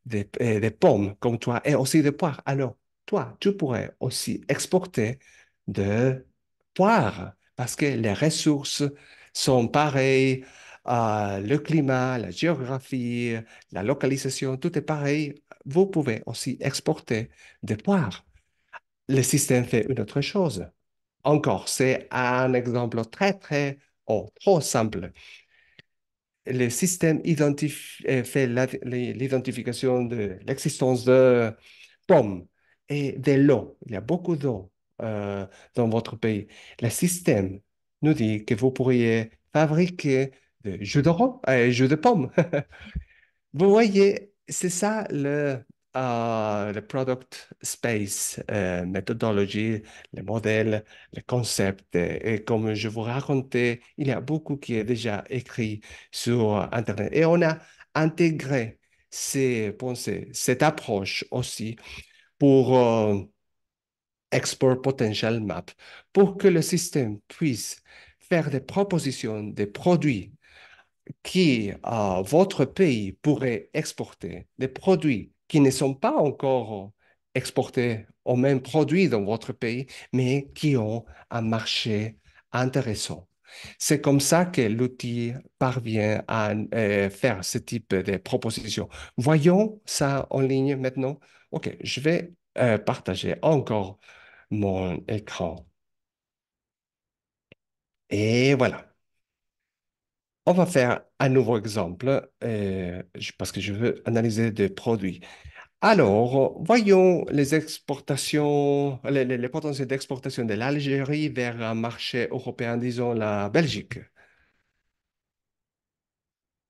des pommes comme toi et aussi des poires. Alors, toi, tu pourrais aussi exporter de poires parce que les ressources sont pareilles, le climat, la géographie, la localisation, tout est pareil. Vous pouvez aussi exporter des poires. Le système fait une autre chose. Encore, c'est un exemple trop simple. Le système fait l'identification de l'existence de pommes et de l'eau. Il y a beaucoup d'eau euh, dans votre pays. Le système nous dit que vous pourriez fabriquer des jus de pommes. Vous voyez, c'est ça le product space methodology, le modèle, le concept. Et comme je vous racontais, il y a beaucoup qui est déjà écrit sur Internet. Et on a intégré ces pensées, cette approche aussi pour Export Potential Map, pour que le système puisse faire des propositions, des produits qui, votre pays pourrait exporter des produits qui ne sont pas encore exportés aux mêmes produits dans votre pays, mais qui ont un marché intéressant. C'est comme ça que l'outil parvient à faire ce type de propositions. Voyons ça en ligne maintenant. OK, je vais partager encore mon écran. Et voilà. On va faire un nouveau exemple parce que je veux analyser des produits. Alors, voyons les exportations, les potentiels d'exportation de l'Algérie vers un marché européen, disons la Belgique.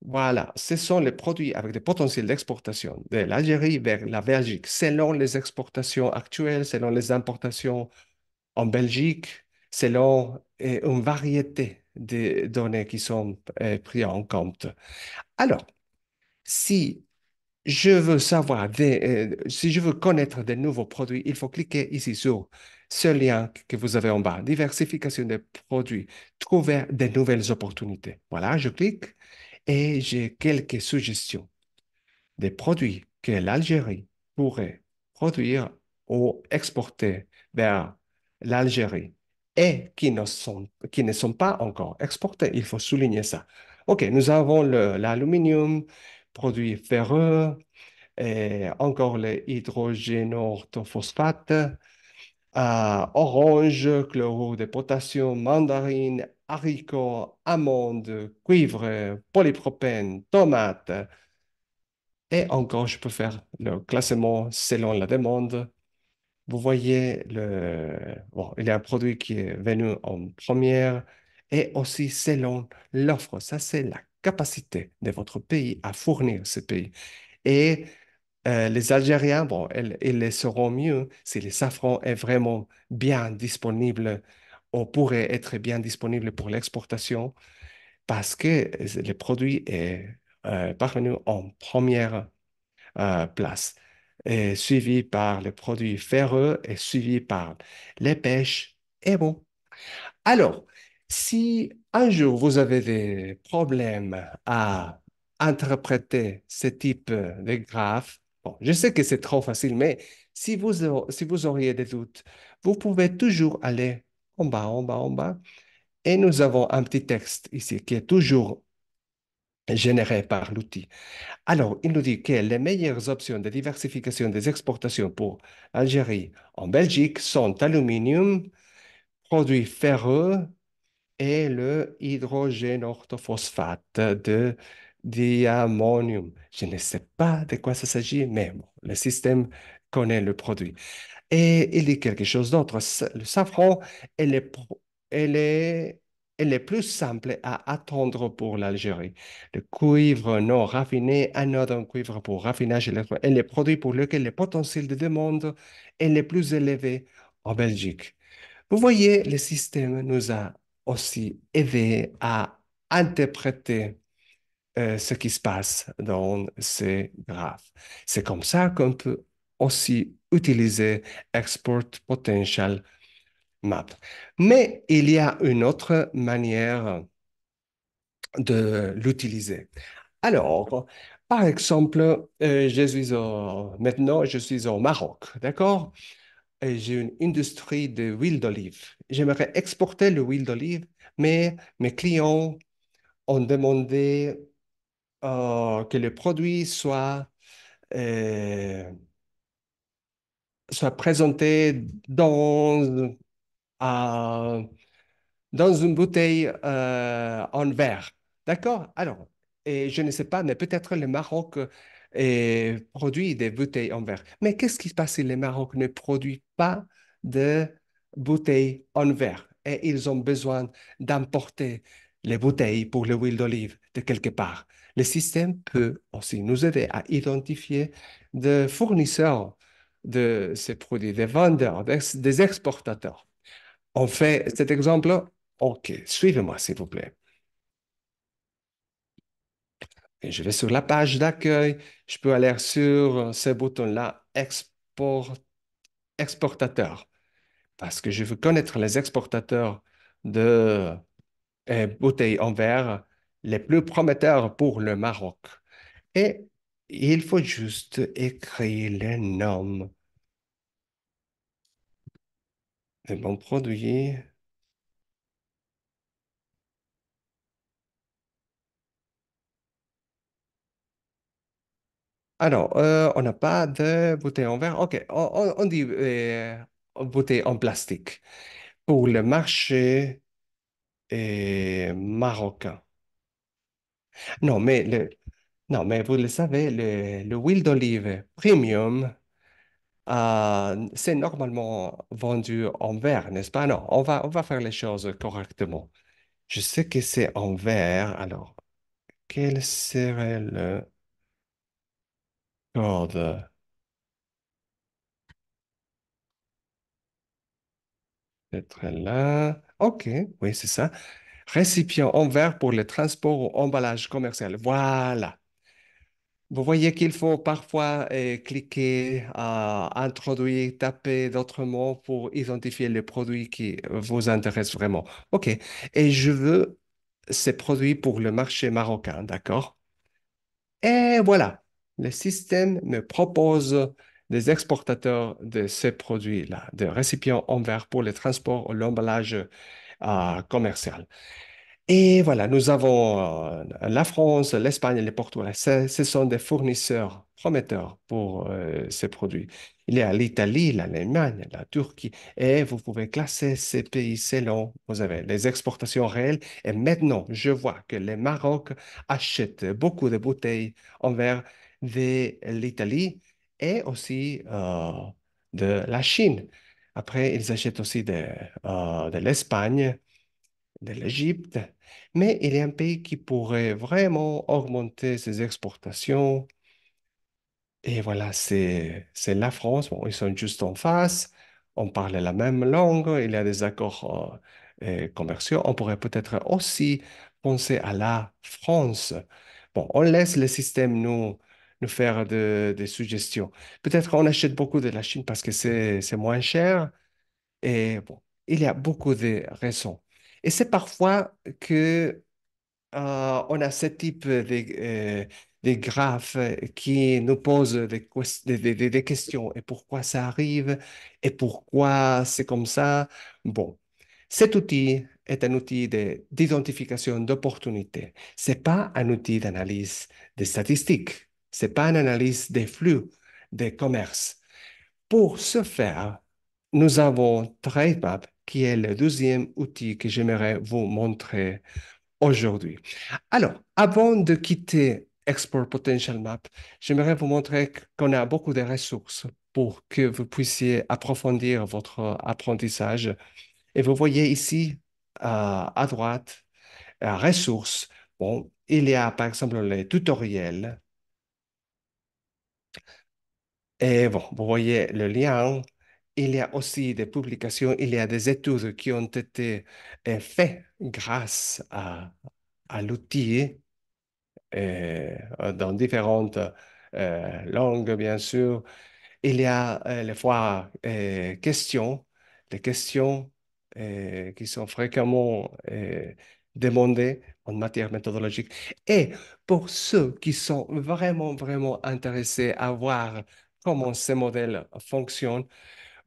Voilà, ce sont les produits avec des potentiels d'exportation de l'Algérie vers la Belgique, selon les exportations actuelles, selon les importations en Belgique, selon une variété de données qui sont prises en compte. Alors, si si je veux connaître de nouveaux produits, il faut cliquer ici sur ce lien que vous avez en bas, diversification des produits, trouver de nouvelles opportunités. Voilà, je clique et j'ai quelques suggestions des produits que l'Algérie pourrait produire ou exporter vers l'Algérie et qui ne sont pas encore exportés. Il faut souligner ça. OK, nous avons l'aluminium, produits ferreux, et encore le hydrogénoorthophosphate, orange, chlorure de potassium, mandarine, haricots, amandes, cuivre, polypropène, tomates. Et encore, je peux faire le classement selon la demande. Vous voyez, bon, il y a un produit qui est venu en première et aussi selon l'offre. Ça, c'est la capacité de votre pays à fournir ce pays. Et les Algériens, bon, ils les seront mieux si le safran est vraiment bien disponible ou pourrait être bien disponible pour l'exportation parce que le produit est parvenu en première place, et suivi par les produits ferreux et suivi par les pêches. Et bon, alors, si un jour vous avez des problèmes à interpréter ce type de graphe, bon, je sais que c'est trop facile, mais si vous auriez des doutes, vous pouvez toujours aller en bas, en bas, en bas, et nous avons un petit texte ici qui est toujours généré par l'outil. Alors, il nous dit que les meilleures options de diversification des exportations pour l'Algérie en Belgique sont aluminium, produits ferreux et le hydrogène orthophosphate de diammonium. Je ne sais pas de quoi ça s'agit, mais bon, le système connaît le produit. Et il dit quelque chose d'autre. Le safran, elle est, pro- elle est plus simple à attendre pour l'Algérie. Le cuivre non raffiné, anode en cuivre pour raffinage électrique, et les produits pour lesquels le potentiel de demande est le plus élevé en Belgique. Vous voyez, le système nous a aussi aidé à interpréter ce qui se passe dans ces graphes. C'est comme ça qu'on peut aussi utiliser Export Potential map. Mais il y a une autre manière de l'utiliser. Alors, par exemple, maintenant, je suis au Maroc, d'accord? Et j'ai une industrie de huile d'olive. J'aimerais exporter le huile d'olive, mais mes clients ont demandé que le produit euh, soit présenté euh, dans une bouteille en verre. D'accord? Alors, et je ne sais pas, mais peut-être le Maroc produit des bouteilles en verre. Mais qu'est-ce qui se passe si le Maroc ne produit pas de bouteilles en verre et ils ont besoin d'importer les bouteilles pour l'huile d'olive de quelque part? Le système peut aussi nous aider à identifier des fournisseurs de ces produits, des vendeurs, des exportateurs. On fait cet exemple. OK, suivez-moi, s'il vous plaît. Et je vais sur la page d'accueil. Je peux aller sur ce bouton-là, exportateur, parce que je veux connaître les exportateurs de bouteilles en verre les plus prometteurs pour le Maroc. Et il faut juste écrire les noms des bons produits. Alors, on n'a pas de bouteille en verre. OK, on dit bouteille en plastique pour le marché marocain. Non, mais, non, mais vous le savez, le huile d'olive premium, c'est normalement vendu en verre, n'est-ce pas? Non, on va faire les choses correctement. Je sais que c'est en verre. Alors, quel serait le code? Peut-être là. OK, oui, c'est ça. Récipient en verre pour le transport ou emballage commercial. Voilà. Vous voyez qu'il faut parfois cliquer, introduire, taper d'autres mots pour identifier les produits qui vous intéressent vraiment. OK. Et je veux ces produits pour le marché marocain, d'accord? Et voilà. Le système me propose des exportateurs de ces produits-là, de récipients en verre pour le transport ou l'emballage commercial. Et voilà, nous avons la France, l'Espagne et le Portugal. Ce sont des fournisseurs prometteurs pour ces produits. Il y a l'Italie, l'Allemagne, la Turquie. Et vous pouvez classer ces pays selon, vous avez les exportations réelles. Et maintenant, je vois que le Maroc achète beaucoup de bouteilles en verre de l'Italie et aussi de la Chine. Après, ils achètent aussi de l'Espagne, de l'Égypte, mais il y a un pays qui pourrait vraiment augmenter ses exportations. Et voilà, c'est la France. Bon, ils sont juste en face. On parle la même langue. Il y a des accords commerciaux. On pourrait peut-être aussi penser à la France. Bon, on laisse le système nous faire des suggestions. Peut-être qu'on achète beaucoup de la Chine parce que c'est moins cher. Et bon, il y a beaucoup de raisons. Et c'est parfois que on a ce type de graphes qui nous posent des questions. Et pourquoi ça arrive? Et pourquoi c'est comme ça? Bon, cet outil est un outil d'identification d'opportunités. C'est pas un outil d'analyse des statistiques. C'est pas une analyse des flux des commerces. Pour ce faire, nous avons TradeMap, qui est le deuxième outil que j'aimerais vous montrer aujourd'hui. Alors, avant de quitter Export Potential Map, j'aimerais vous montrer qu'on a beaucoup de ressources pour que vous puissiez approfondir votre apprentissage. Et vous voyez ici, à droite, ressources. Bon, il y a par exemple les tutoriels. Et bon, vous voyez le lien. Il y a aussi des publications, il y a des études qui ont été faites grâce à l'outil dans différentes langues, bien sûr. Il y a les fois questions, des questions. qui sont fréquemment demandés en matière méthodologique. Et pour ceux qui sont vraiment, vraiment intéressés à voir comment ces modèles fonctionnent,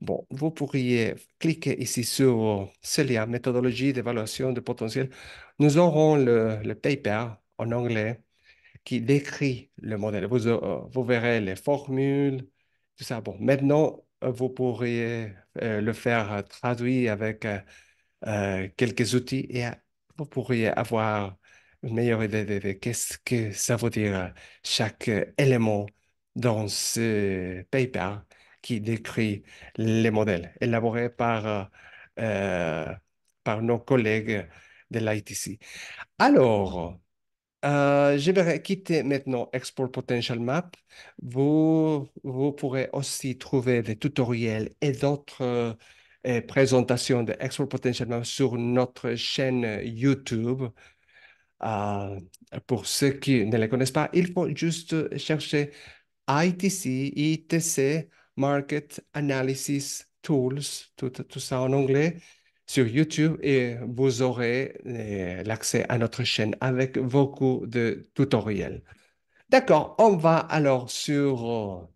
bon, vous pourriez cliquer ici sur ce lien, méthodologie d'évaluation de potentiel. Nous aurons le paper en anglais qui décrit le modèle. Vous verrez les formules, tout ça. Bon, maintenant, vous pourriez le faire traduit avec quelques outils et vous pourriez avoir une meilleure idée de qu'est-ce que ça veut dire chaque élément dans ce paper qui décrit les modèles élaborés euh, par nos collègues de l'ITC. Alors, je vais quitter maintenant Export Potential Map. Vous pourrez aussi trouver des tutoriels et d'autres présentations de Export Potential Map sur notre chaîne YouTube. Euh, pour ceux qui ne les connaissent pas, il faut juste chercher ITC Market Analysis Tools, tout ça en anglais, sur YouTube et vous aurez l'accès à notre chaîne avec beaucoup de tutoriels. D'accord, on va alors sur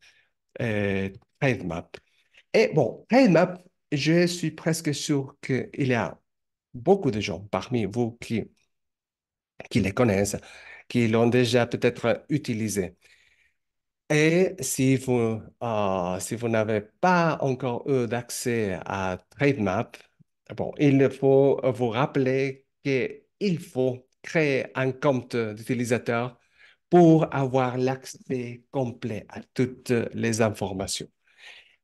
TradeMap. Et bon, TradeMap, je suis presque sûr qu'il y a beaucoup de gens parmi vous qui les connaissent, qui l'ont déjà peut-être utilisé. Et si vous n'avez pas encore eu d'accès à TradeMap, bon, il faut vous rappeler qu'il faut créer un compte d'utilisateur pour avoir l'accès complet à toutes les informations.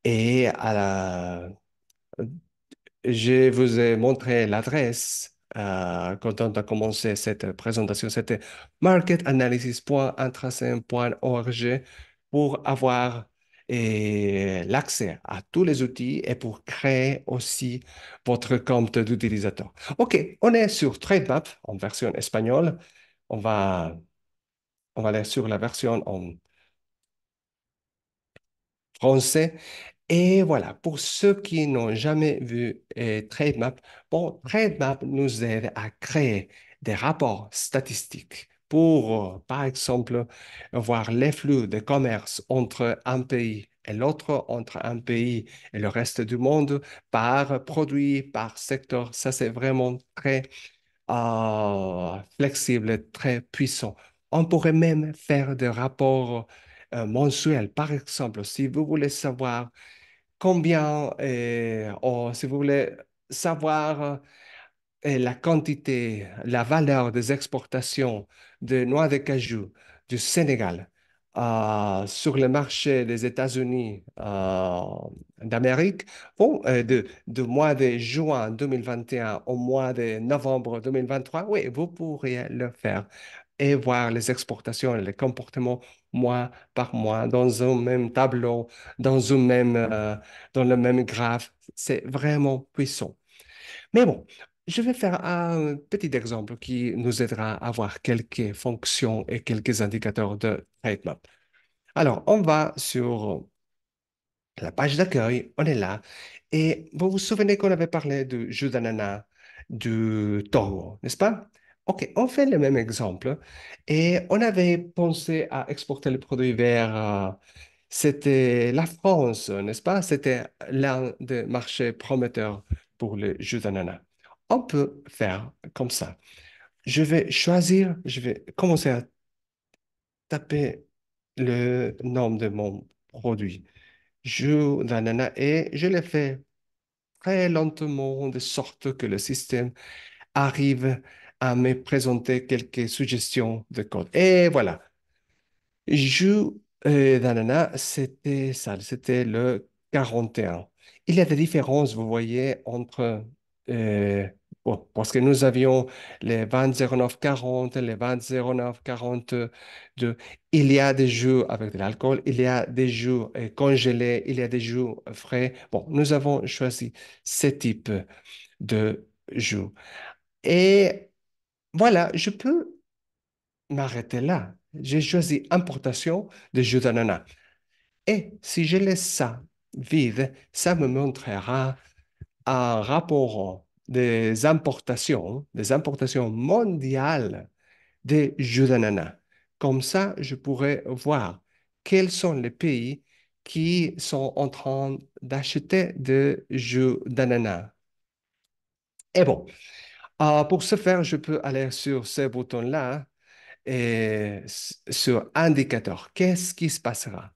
Et je vous ai montré l'adresse quand on a commencé cette présentation. C'était marketanalysis.intrasem.org pour avoir l'accès à tous les outils et pour créer aussi votre compte d'utilisateur. OK, on est sur TradeMap en version espagnole. On va, on va aller sur la version en français. Et voilà, pour ceux qui n'ont jamais vu TradeMap, bon, TradeMap nous aide à créer des rapports statistiques pour, par exemple, voir les flux de commerce entre un pays et l'autre, entre un pays et le reste du monde, par produit, par secteur. Ça, c'est vraiment très flexible, très puissant. On pourrait même faire des rapports mensuels. Par exemple, si vous voulez savoir combien, si vous voulez savoir la quantité, la valeur des exportations de noix de cajou du Sénégal sur le marché des États-Unis d'Amérique, bon, de mois de juin 2021 au mois de novembre 2023, oui, vous pourriez le faire et voir les exportations et les comportements mois par mois dans un même tableau, dans le même graphe. C'est vraiment puissant. Mais bon, je vais faire un petit exemple qui nous aidera à voir quelques fonctions et quelques indicateurs de sitemap. Alors, on va sur la page d'accueil, on est là. Et vous vous souvenez qu'on avait parlé du jus d'ananas, du taureau, n'est-ce pas? OK, on fait le même exemple. Et on avait pensé à exporter le produit vers, c'était la France, n'est-ce pas? C'était l'un des marchés prometteurs pour le jus d'ananas. On peut faire comme ça. Je vais commencer à taper le nom de mon produit jus d'ananas et je le fais très lentement de sorte que le système arrive à me présenter quelques suggestions de code. Et voilà, jus d'ananas, c'était ça, c'était le 41. Il y a des différences, vous voyez, entre, euh, bon, parce que nous avions les 20,09,40, les 20,09,42. Il y a des jus avec de l'alcool, il y a des jus congelés, il y a des jus frais. Bon, nous avons choisi ce type de jus. Et voilà, je peux m'arrêter là. J'ai choisi importation de jus d'ananas. Et si je laisse ça vide, ça me montrera un rapport des importations mondiales des jus d'ananas. Comme ça, je pourrais voir quels sont les pays qui sont en train d'acheter des jus d'ananas. Et bon, pour ce faire, je peux aller sur ce bouton-là et sur indicateur. Qu'est-ce qui se passera?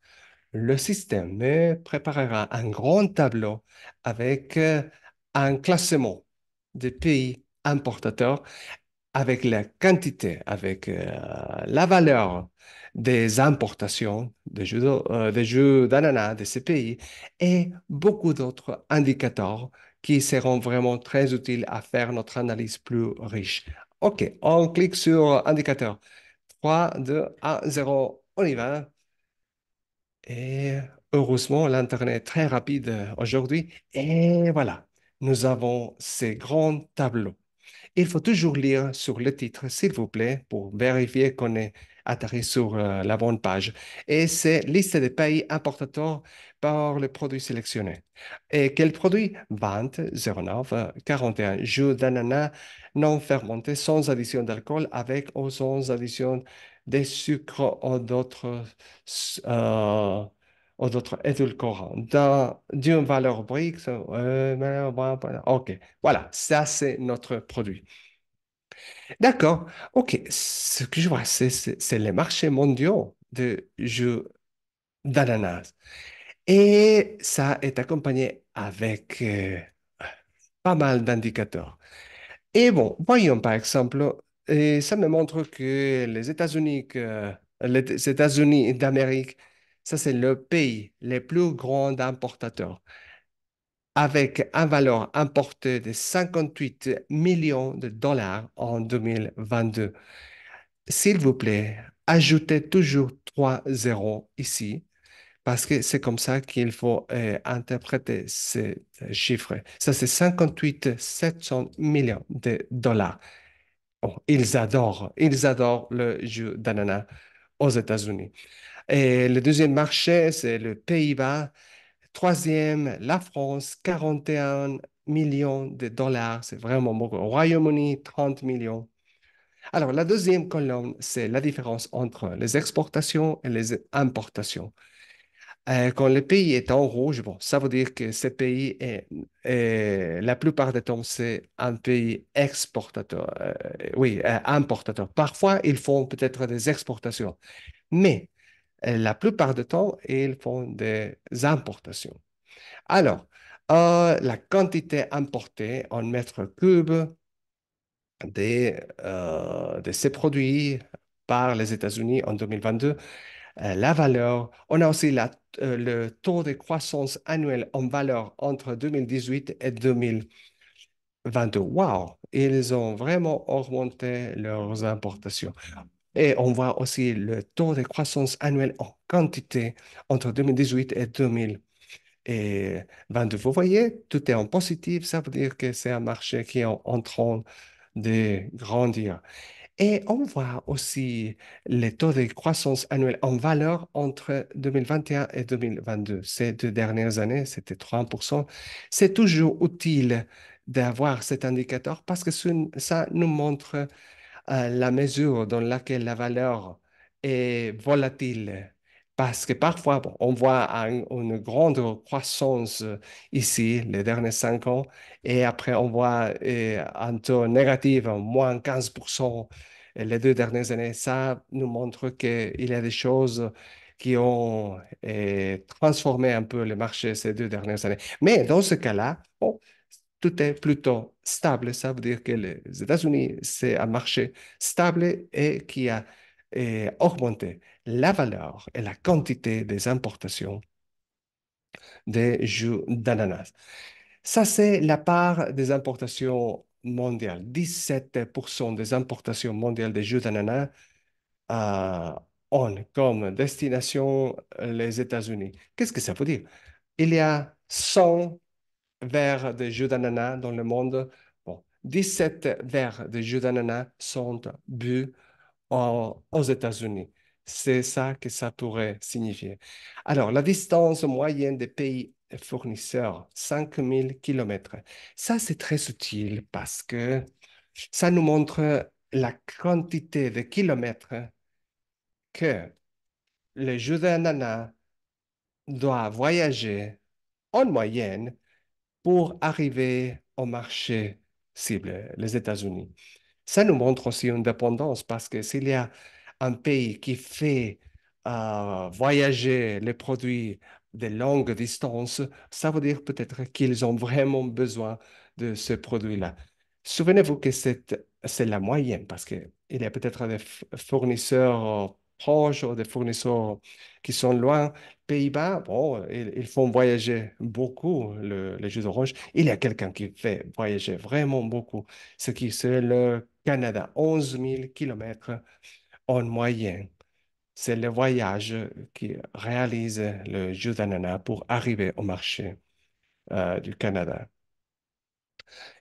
Le système me préparera un grand tableau avec un classement des pays importateurs avec la quantité, avec la valeur des importations des jus d'ananas de ces pays et beaucoup d'autres indicateurs qui seront vraiment très utiles à faire notre analyse plus riche. OK, on clique sur indicateur. 3, 2, 1, 0, on y va. Et heureusement, l'Internet est très rapide aujourd'hui. Et voilà, nous avons ces grands tableaux. Il faut toujours lire sur le titre, s'il vous plaît, pour vérifier qu'on est atterri sur la bonne page. Et c'est liste des pays importateurs par les produits sélectionnés. Et quels produits? 20, 09, 41 jus d'ananas non fermentés sans addition d'alcool avec ou sans addition de sucre euh, ou d'autres édulcorants. D'une valeur brute, OK, voilà, ça c'est notre produit. D'accord. OK. Ce que je vois, c'est les marchés mondiaux de jus d'ananas. Et ça est accompagné avec pas mal d'indicateurs. Et bon, voyons par exemple, et ça me montre que les États-Unis d'Amérique, ça c'est le pays le plus grand importateur, avec un valeur importé de 58 millions de dollars en 2022. S'il vous plaît, ajoutez toujours 3 zéros ici, parce que c'est comme ça qu'il faut interpréter ces chiffres. Ça, c'est 58 700 millions de dollars. Oh, ils adorent le jus d'ananas aux États-Unis. Et le deuxième marché, c'est le Pays-Bas. Troisième, la France, 41 millions de dollars. C'est vraiment beaucoup. Au Royaume-Uni, 30 millions. Alors, la deuxième colonne, c'est la différence entre les exportations et les importations. Quand le pays est en rouge, bon, ça veut dire que ce pays la plupart du temps, c'est un pays exportateur. Oui, importateur. Parfois, ils font peut-être des exportations, mais la plupart du temps, ils font des importations. Alors, la quantité importée en mètres cubes de ces produits par les États-Unis en 2022, la valeur, on a aussi le taux de croissance annuel en valeur entre 2018 et 2022. Wow, ils ont vraiment augmenté leurs importations. Et on voit aussi le taux de croissance annuel en quantité entre 2018 et 2022. Vous voyez, tout est en positif, ça veut dire que c'est un marché qui est en train de grandir. Et on voit aussi les taux de croissance annuelle en valeur entre 2021 et 2022. Ces 2 dernières années, c'était 30%. C'est toujours utile d'avoir cet indicateur parce que ça nous montre la mesure dans laquelle la valeur est volatile. Parce que parfois, bon, on voit une grande croissance ici, les derniers 5 ans, et après, on voit un taux négatif, moins 15% les 2 dernières années. Ça nous montre qu'il y a des choses qui ont transformé un peu le marché ces 2 dernières années. Mais dans ce cas-là, bon, tout est plutôt stable. Ça veut dire que les États-Unis, c'est un marché stable et qui a augmenté la valeur et la quantité des importations des jus d'ananas. Ça, c'est la part des importations mondiales. 17% des importations mondiales des jus d'ananas euh, ont comme destination les États-Unis. Qu'est-ce que ça veut dire? Il y a 100 verres de jus d'ananas dans le monde. Bon, 17 verres de jus d'ananas sont bu aux États-Unis. C'est ça que ça pourrait signifier. Alors, la distance moyenne des pays fournisseurs, 5 000 kilomètres. Ça, c'est très utile parce que ça nous montre la quantité de kilomètres que le jus d'ananas doit voyager en moyenne pour arriver au marché cible, les États-Unis. Ça nous montre aussi une dépendance parce que s'il y a un pays qui fait voyager les produits de longue distance, ça veut dire peut-être qu'ils ont vraiment besoin de ce produit-là. Souvenez-vous que c'est la moyenne parce qu'il y a peut-être des fournisseurs proches ou des fournisseurs qui sont loin. Pays-Bas, bon, ils font voyager beaucoup le jus d'orange. Il y a quelqu'un qui fait voyager vraiment beaucoup, ce qui c'est le Canada, 11 000 kilomètres en moyenne. C'est le voyage qui réalise le jus d'ananas pour arriver au marché du Canada.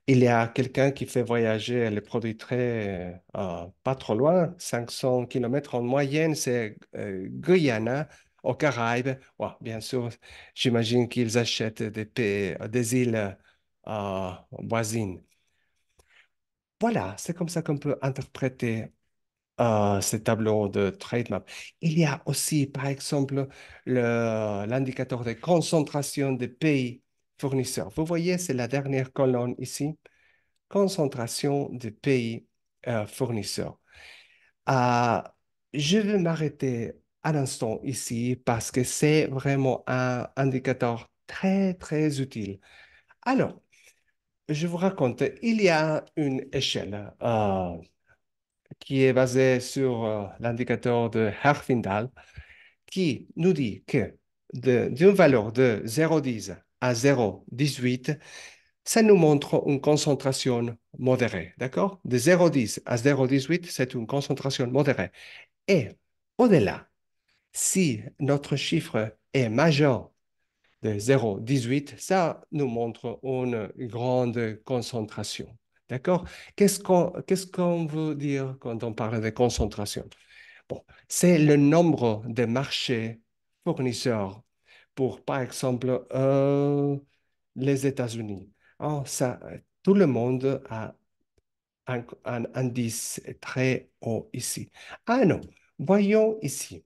Il y a quelqu'un qui fait voyager les produits pas trop loin, 500 kilomètres en moyenne, c'est Guyana, aux Caraïbes. Ouais, bien sûr, j'imagine qu'ils achètent des îles voisines. Voilà, c'est comme ça qu'on peut interpréter ce tableau de trade map. Il y a aussi, par exemple, l'indicateur de concentration des pays fournisseurs. Vous voyez, c'est la dernière colonne ici, concentration des pays fournisseurs. Euh, je vais m'arrêter un instant ici parce que c'est vraiment un indicateur très, très utile. Alors, je vous raconte, il y a une échelle qui est basée sur l'indicateur de Herfindahl qui nous dit que d'une valeur de 0,10 à 0,18, ça nous montre une concentration modérée, d'accord? De 0,10 à 0,18, c'est une concentration modérée. Et au-delà, si notre chiffre est majeur de 0,18, ça nous montre une grande concentration. D'accord? Qu'est-ce qu'on veut dire quand on parle de concentration? Bon, c'est le nombre de marchés fournisseurs pour, par exemple, les États-Unis. Oh, ça, tout le monde a un indice très haut ici. Ah non, voyons ici.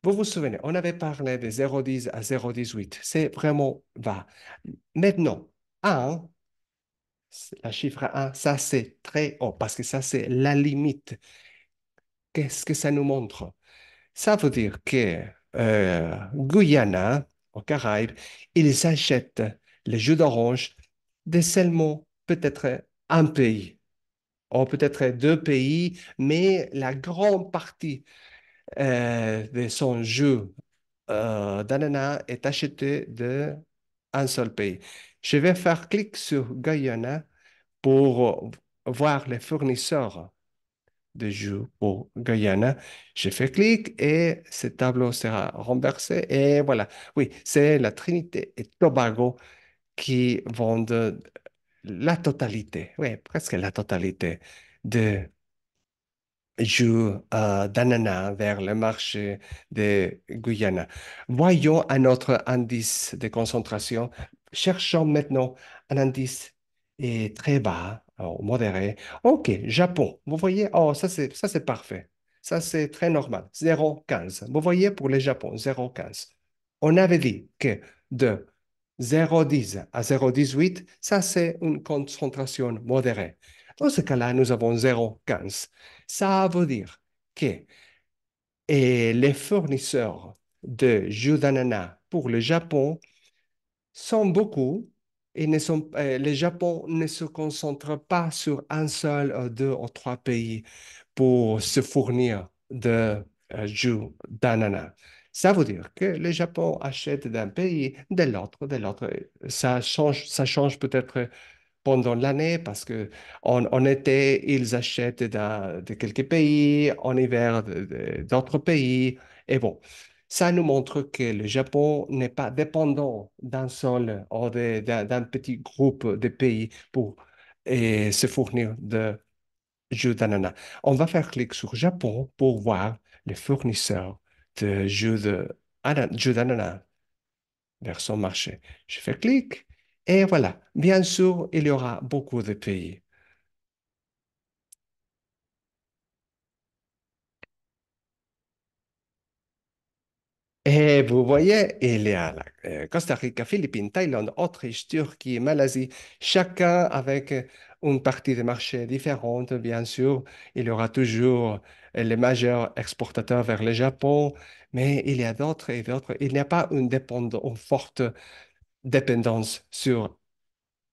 Vous vous souvenez, on avait parlé de 0,10 à 0,18. C'est vraiment bas. Maintenant, 1, la chiffre 1, ça c'est très haut parce que ça c'est la limite. Qu'est-ce que ça nous montre? Ça veut dire que Guyana, aux Caraïbes, ils achètent le jus d'orange de seulement peut-être un pays, ou peut-être deux pays, mais la grande partie de son jus d'ananas est achetée de un seul pays. Je vais faire clic sur Guyana pour voir les fournisseurs de jus pour Guyana. Je fais clic et ce tableau sera renversé. Et voilà. Oui, c'est la Trinité et Tobago qui vendent la totalité, oui, presque la totalité de jus d'ananas vers le marché de Guyana. Voyons un autre indice de concentration. Cherchons maintenant un indice très bas, modéré. OK, Japon. Vous voyez, oh, ça c'est parfait. Ça, c'est très normal. 0,15. Vous voyez, pour le Japon, 0,15. On avait dit que de 0,10 à 0,18, ça, c'est une concentration modérée. Dans ce cas-là, nous avons 0,15. Ça veut dire que les fournisseurs de jus d'ananas pour le Japon sont beaucoup et le Japon ne se concentre pas sur un seul, deux ou trois pays pour se fournir de jus d'ananas. Ça veut dire que le Japon achète d'un pays, de l'autre, de l'autre. Ça change peut-être pendant l'année parce que en été, ils achètent de quelques pays, en hiver, d'autres pays. Et bon, ça nous montre que le Japon n'est pas dépendant d'un seul ou d'un petit groupe de pays pour se fournir de jus d'ananas. On va faire clic sur Japon pour voir les fournisseurs de jus d'ananas. vers son marché. Je fais clic et voilà. Bien sûr, il y aura beaucoup de pays. Et vous voyez, il y a Costa Rica, Philippines, Thaïlande, Autriche, Turquie, Malaisie, chacun avec une partie de marché différente, bien sûr. Il y aura toujours les majeurs exportateurs vers le Japon, mais il y a d'autres et d'autres. Il n'y a pas une forte dépendance sur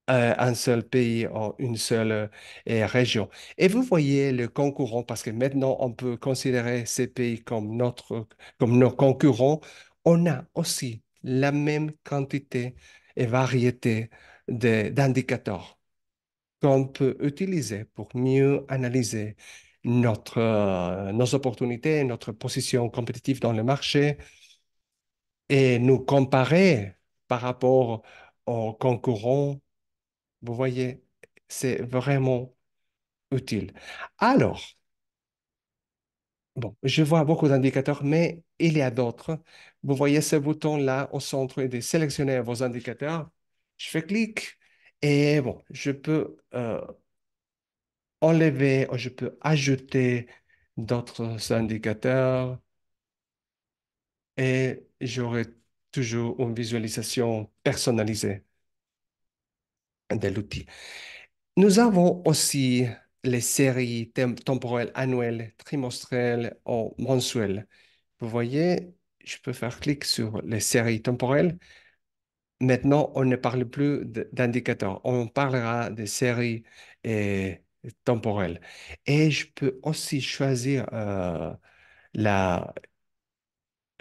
un seul pays ou une seule région. Et vous voyez le concurrent, parce que maintenant on peut considérer ces pays comme nos concurrents, on a aussi la même quantité et variété d'indicateurs qu'on peut utiliser pour mieux analyser nos opportunités, notre position compétitive dans le marché et nous comparer par rapport aux concurrents. Vous voyez, c'est vraiment utile. Alors, bon, je vois beaucoup d'indicateurs, mais il y a d'autres. Vous voyez ce bouton-là au centre de sélectionner vos indicateurs. Je fais clic et bon, je peux enlever ou je peux ajouter d'autres indicateurs et j'aurai toujours une visualisation personnalisée de l'outil. Nous avons aussi les séries temporelles annuelles, trimestrielles ou mensuelles. Vous voyez, je peux faire clic sur les séries temporelles. Maintenant, on ne parle plus d'indicateurs, on parlera des séries et temporelles. Et je peux aussi choisir la,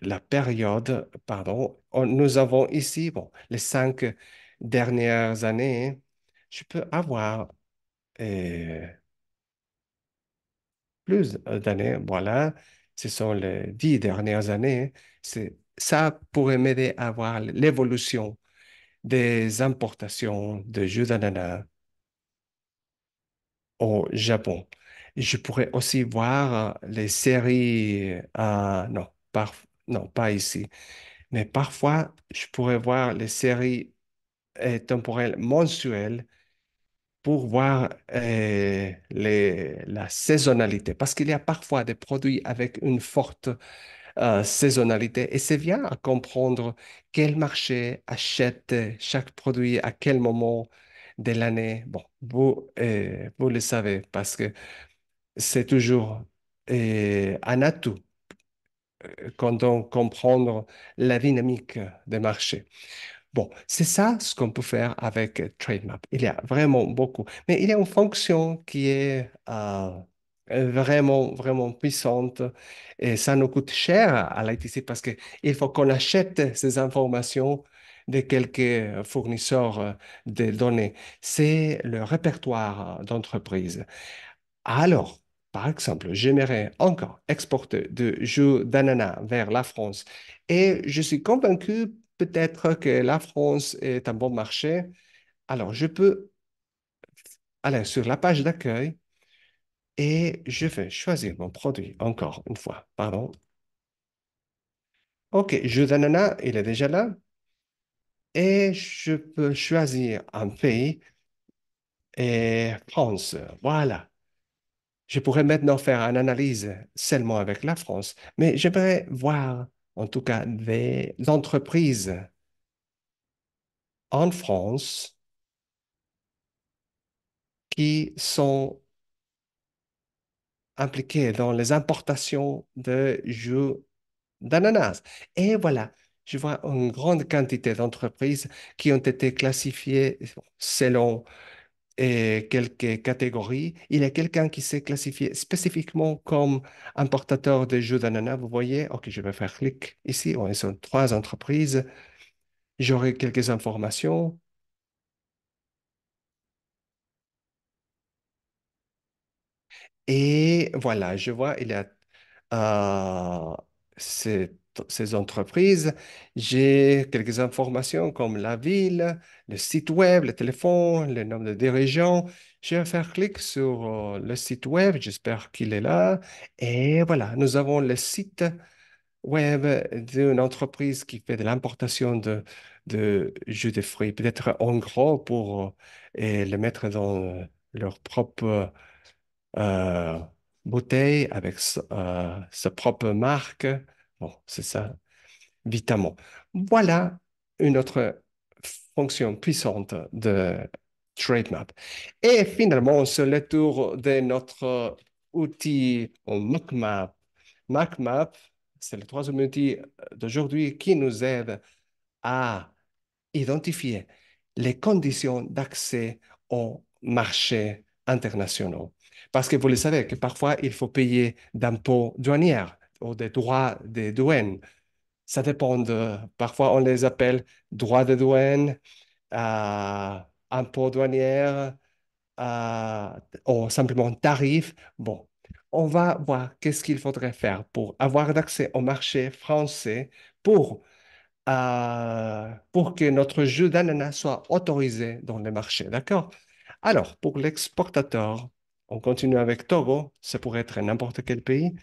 la période, pardon. Nous avons ici, bon, les 5 dernières années. Je peux avoir euh, plus d'années, voilà, ce sont les 10 dernières années. Ça pourrait m'aider à voir l'évolution des importations de jus d'ananas au Japon. Je pourrais aussi voir les séries, non, non, pas ici, mais parfois, je pourrais voir les séries temporelles mensuelles pour voir la saisonnalité, parce qu'il y a parfois des produits avec une forte saisonnalité et c'est bien à comprendre quel marché achète chaque produit à quel moment de l'année. Bon, vous le savez parce que c'est toujours un atout quand on comprend la dynamique des marchés. Bon, c'est ça ce qu'on peut faire avec TradeMap. Il y a vraiment beaucoup. Mais il y a une fonction qui est vraiment, vraiment puissante et ça nous coûte cher à l'ITC parce qu'il faut qu'on achète ces informations de quelques fournisseurs de données. C'est le répertoire d'entreprise. Alors, par exemple, j'aimerais encore exporter de jus d'ananas vers la France et je suis convaincu peut-être que la France est un bon marché. Alors, je peux aller sur la page d'accueil et je vais choisir mon produit encore une fois. Pardon. OK, jus d'ananas, il est déjà là et je peux choisir un pays et France. Voilà. Je pourrais maintenant faire une analyse seulement avec la France, mais j'aimerais voir en tout cas des entreprises en France qui sont impliquées dans les importations de jus d'ananas. Et voilà, je vois une grande quantité d'entreprises qui ont été classifiées selon quelques catégories. Il y a quelqu'un qui s'est classifié spécifiquement comme importateur de jus d'ananas. Vous voyez, OK, je vais faire clic ici. On sont 3 entreprises. J'aurai quelques informations. Et voilà, je vois, il y a euh, ces, ces entreprises. J'ai quelques informations comme la ville, le site web, le téléphone, le nombre de dirigeants. Je vais faire clic sur le site web. J'espère qu'il est là. Et voilà, nous avons le site web d'une entreprise qui fait de l'importation de de jus de fruits, peut-être en gros et le mettre dans leur propre euh, bouteille avec sa propre marque. Bon, c'est ça, Vitamon. Voilà une autre fonction puissante de TradeMap. Et finalement, c'est le tour de notre outil en MacMap. MacMap, c'est le troisième outil d'aujourd'hui qui nous aide à identifier les conditions d'accès aux marchés internationaux. Parce que vous le savez que parfois, il faut payer d'impôts douaniers ou des droits des douanes. Ça dépend de, parfois on les appelle droits de douane, impôts douaniers, euh, ou simplement tarifs. Bon, on va voir qu'est-ce qu'il faudrait faire pour avoir accès au marché français pour que notre jus d'ananas soit autorisé dans les marchés. D'accord? Alors, pour l'exportateur, on continue avec Togo, ça pourrait être n'importe quel pays.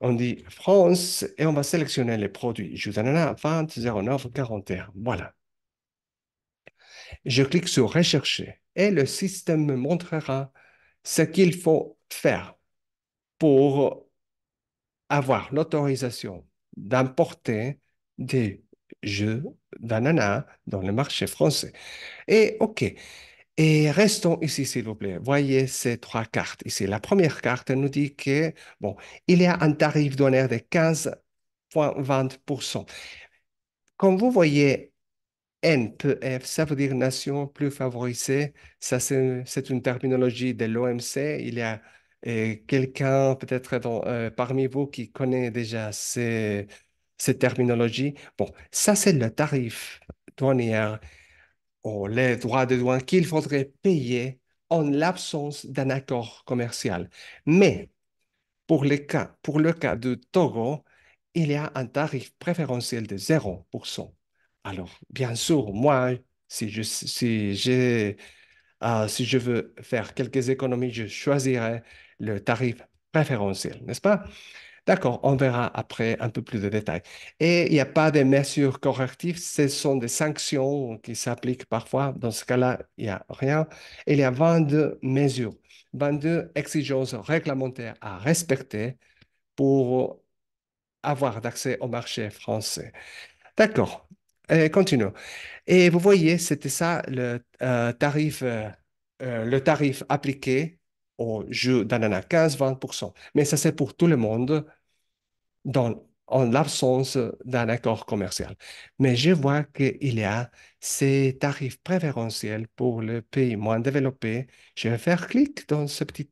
On dit France et on va sélectionner les produits. Jus d'ananas 20 09 41. Voilà. Je clique sur Rechercher et le système me montrera ce qu'il faut faire pour avoir l'autorisation d'importer des jus d'ananas dans le marché français. Et OK. Et restons ici, s'il vous plaît. Voyez ces trois cartes ici. La première carte nous dit que, bon, il y a un tarif douanier de 15,20%. Comme vous voyez, NPF, ça veut dire nation plus favorisée. Ça, c'est une terminologie de l'OMC. Il y a quelqu'un peut-être parmi vous qui connaît déjà ces terminologies. Bon, ça, c'est le tarif douanier ou les droits de douane qu'il faudrait payer en l'absence d'un accord commercial. Mais pour le cas de Togo, il y a un tarif préférentiel de 0%. Alors, bien sûr, moi, si je veux faire quelques économies, je choisirais le tarif préférentiel, n'est-ce pas? D'accord, on verra après un peu plus de détails. Et il n'y a pas de mesures correctives, ce sont des sanctions qui s'appliquent parfois. Dans ce cas-là, il n'y a rien. Il y a 22 mesures, 22 exigences réglementaires à respecter pour avoir d'accès au marché français. D'accord, continuons. Et vous voyez, c'était ça le tarif appliqué au jeu d'ananas, 15-20%. Mais ça, c'est pour tout le monde en l'absence d'un accord commercial. Mais je vois qu'il y a ces tarifs préférentiels pour les pays moins développés. Je vais faire clic dans ce petit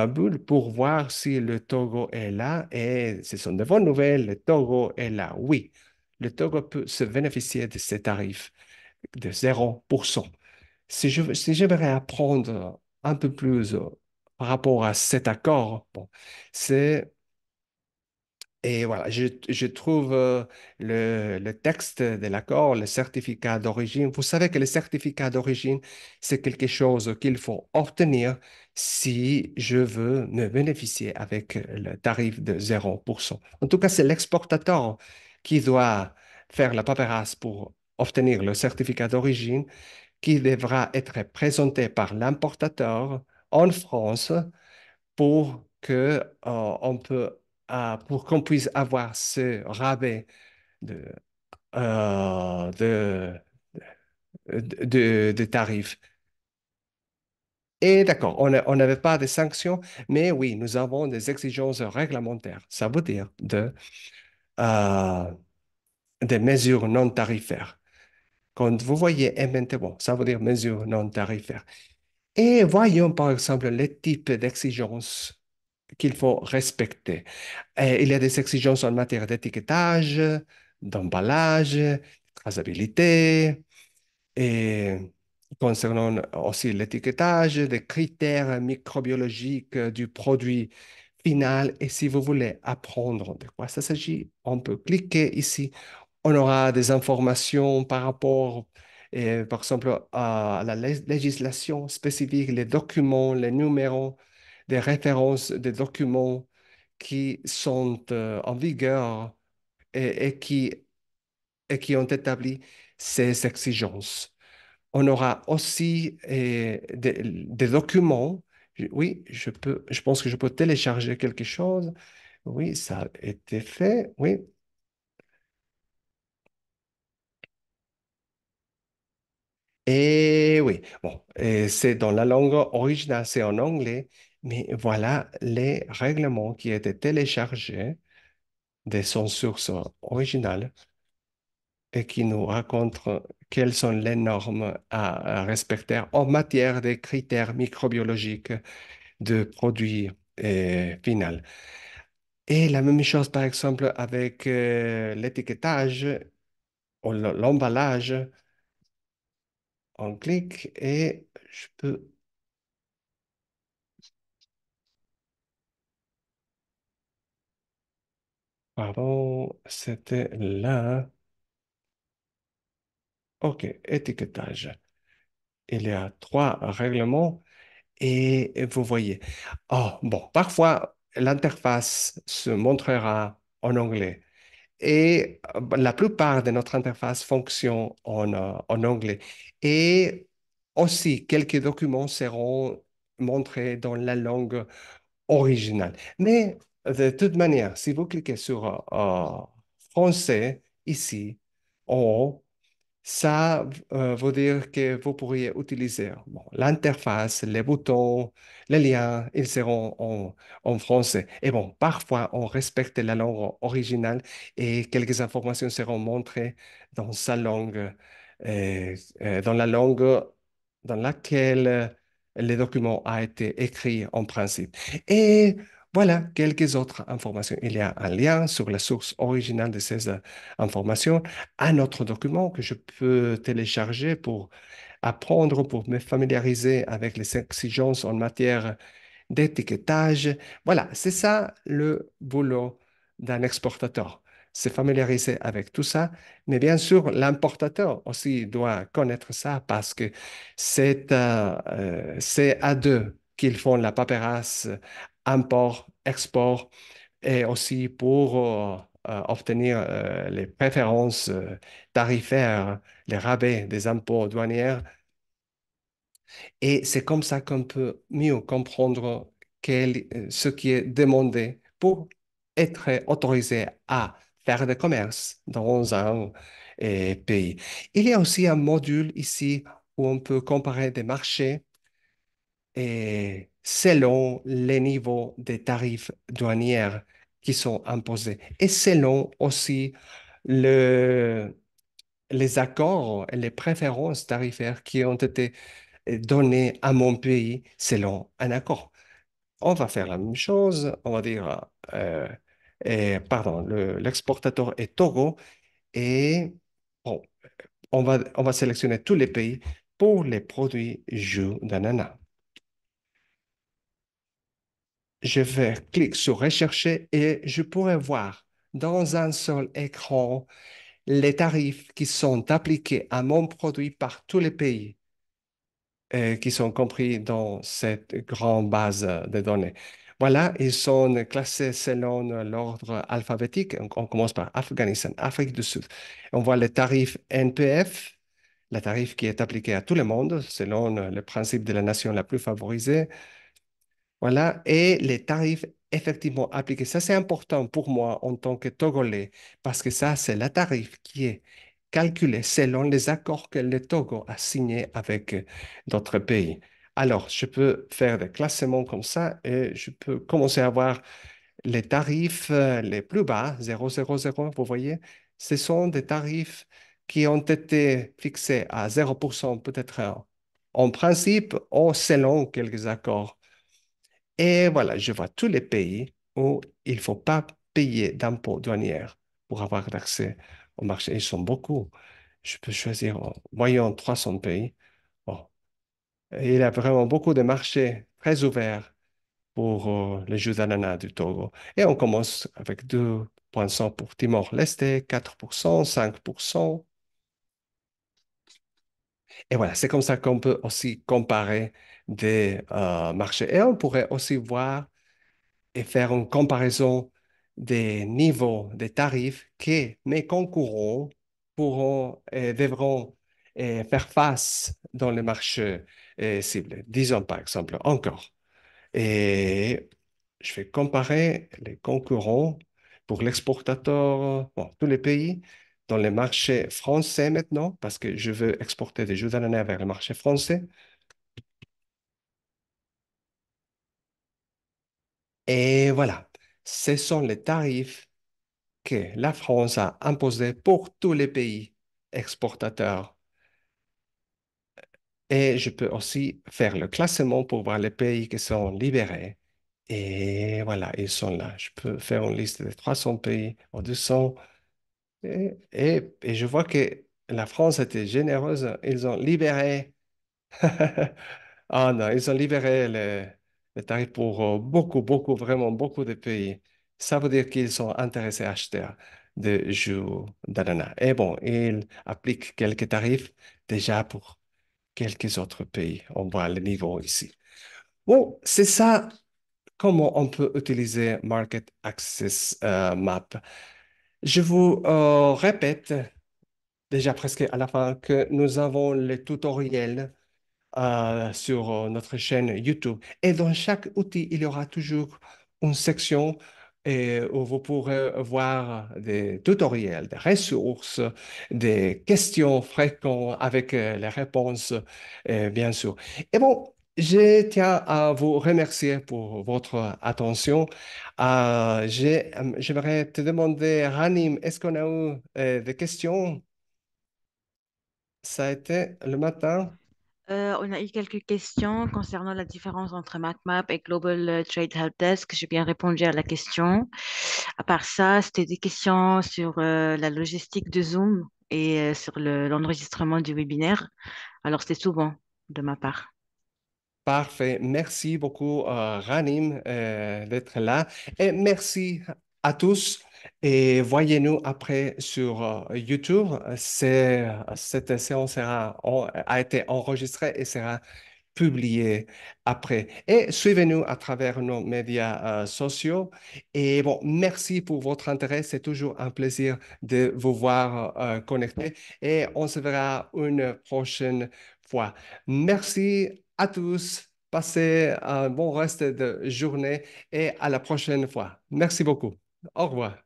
boule pour voir si le Togo est là. Et ce sont de bonnes nouvelles. Le Togo est là. Oui, le Togo peut se bénéficier de ces tarifs de 0%. Si j'aimerais apprendre un peu plus par rapport à cet accord, bon, c'est et voilà, je trouve le texte de l'accord, le certificat d'origine. Vous savez que le certificat d'origine, c'est quelque chose qu'il faut obtenir si je veux me bénéficier avec le tarif de 0%. En tout cas, c'est l'exportateur qui doit faire la paperasse pour obtenir le certificat d'origine qui devra être présenté par l'importateur en France pour qu'on puisse avoir ce rabais de, euh, de, de tarifs. Et d'accord, on n'avait pas de sanctions, mais oui, nous avons des exigences réglementaires. Ça veut dire euh, des mesures non tarifaires. Quand vous voyez MNT, bon, ça veut dire mesures non tarifaires. Et voyons par exemple les types d'exigences qu'il faut respecter. Et il y a des exigences en matière d'étiquetage, d'emballage, traçabilité, et concernant aussi l'étiquetage, des critères microbiologiques du produit final. Et si vous voulez apprendre de quoi ça s'agit, on peut cliquer ici. On aura des informations par rapport, par exemple, à la législation spécifique, les documents, les numéros, des références des documents qui sont en vigueur et qui et qui ont établi ces exigences. On aura aussi des documents. Oui, je pense que je peux télécharger quelque chose. Oui, ça a été fait. Oui. Et oui, bon, et c'est dans la langue originale, c'est en anglais, mais voilà les règlements qui étaient téléchargés de son source originale et qui nous racontent quelles sont les normes à respecter en matière de critères microbiologiques de produits finaux. Et la même chose, par exemple, avec l'étiquetage ou l'emballage. On clique et je peux. Pardon, c'était là. OK, étiquetage. Il y a trois règlements et vous voyez. Oh, bon, parfois, l'interface se montrera en anglais et la plupart de notre interface fonctionne en anglais. Et aussi, quelques documents seront montrés dans la langue originale. Mais de toute manière, si vous cliquez sur français ici, en haut, ça veut dire que vous pourriez utiliser bon, l'interface, les boutons, les liens, ils seront en français. Et bon, parfois, on respecte la langue originale et quelques informations seront montrées dans sa langue, dans la langue dans laquelle le document a été écrit en principe. Et voilà quelques autres informations. Il y a un lien sur la source originale de ces informations, un autre document que je peux télécharger pour apprendre, pour me familiariser avec les exigences en matière d'étiquetage. Voilà, c'est ça le boulot d'un exportateur. Se familiariser avec tout ça, mais bien sûr, l'importateur aussi doit connaître ça parce que c'est à deux qu'ils font la paperasse import, export et aussi pour obtenir les préférences tarifaires, les rabais des impôts douaniers. Et c'est comme ça qu'on peut mieux comprendre ce qui est demandé pour être autorisé à faire du commerce dans un pays. Il y a aussi un module ici où on peut comparer des marchés et selon les niveaux des tarifs douaniers qui sont imposés et selon aussi le, les accords et les préférences tarifaires qui ont été donnés à mon pays selon un accord. On va faire la même chose, on va dire, pardon, l'exportateur est Togo et bon, on va sélectionner tous les pays pour les produits jus d'ananas. Je vais cliquer sur rechercher et je pourrai voir dans un seul écran les tarifs qui sont appliqués à mon produit par tous les pays qui sont compris dans cette grande base de données. Voilà, ils sont classés selon l'ordre alphabétique. On commence par Afghanistan, Afrique du Sud. On voit le tarif NPF, le tarif qui est appliqué à tout le monde selon le principe de la nation la plus favorisée. Voilà, et les tarifs effectivement appliqués. Ça, c'est important pour moi en tant que Togolais, parce que ça, c'est le tarif qui est calculé selon les accords que le Togo a signés avec d'autres pays. Alors, je peux faire des classements comme ça et je peux commencer à voir les tarifs les plus bas, 0,000, vous voyez, ce sont des tarifs qui ont été fixés à 0% peut-être en principe ou selon quelques accords. Et voilà, je vois tous les pays où il ne faut pas payer d'impôts douaniers pour avoir accès au marché. Ils sont beaucoup. Je peux choisir, voyons, 300 pays. Bon. Et il y a vraiment beaucoup de marchés très ouverts pour les jus d'ananas du Togo. Et on commence avec 2,1 pour Timor-Leste, 4%, 5%. Et voilà, c'est comme ça qu'on peut aussi comparer des marchés. Et on pourrait aussi voir et faire une comparaison des niveaux des tarifs que mes concurrents pourront et devront faire face dans le marché cible. Disons par exemple encore. Et je vais comparer les concurrents pour l'exportateur, bon, tous les pays, dans les marchés français maintenant, parce que je veux exporter des jus d'ananas vers le marché français. Et voilà, ce sont les tarifs que la France a imposés pour tous les pays exportateurs. Et je peux aussi faire le classement pour voir les pays qui sont libérés. Et voilà, ils sont là. Je peux faire une liste de 300 pays ou 200. Et je vois que la France était généreuse. Ils ont libéré. Ah non, ils ont libéré les tarifs pour beaucoup, beaucoup, vraiment beaucoup de pays. Ça veut dire qu'ils sont intéressés à acheter des jus d'ananas. Et bon, ils appliquent quelques tarifs déjà pour quelques autres pays. On voit le niveau ici. Bon, c'est ça comment on peut utiliser Market Access Map. Je vous répète déjà presque à la fin que nous avons les tutoriels sur notre chaîne YouTube. Et dans chaque outil, il y aura toujours une section où vous pourrez voir des tutoriels, des ressources, des questions fréquentes avec les réponses, bien sûr. Et bon, je tiens à vous remercier pour votre attention. J'aimerais te demander, Ranim, est-ce qu'on a eu des questions? Ça a été le matin? On a eu quelques questions concernant la différence entre MacMap et Global Trade Helpdesk. J'ai bien répondu à la question. À part ça, c'était des questions sur la logistique de Zoom et sur l'enregistrement du webinaire. Alors, c'était tout bon de ma part. Parfait. Merci beaucoup, Ranim, d'être là. Et merci à tous. Et voyez-nous après sur YouTube. Cette séance a été enregistrée et sera publié après. Et suivez-nous à travers nos médias sociaux. Et bon, merci pour votre intérêt. C'est toujours un plaisir de vous voir connectés. Et on se verra une prochaine fois. Merci à tous. Passez un bon reste de journée et à la prochaine fois. Merci beaucoup. Au revoir.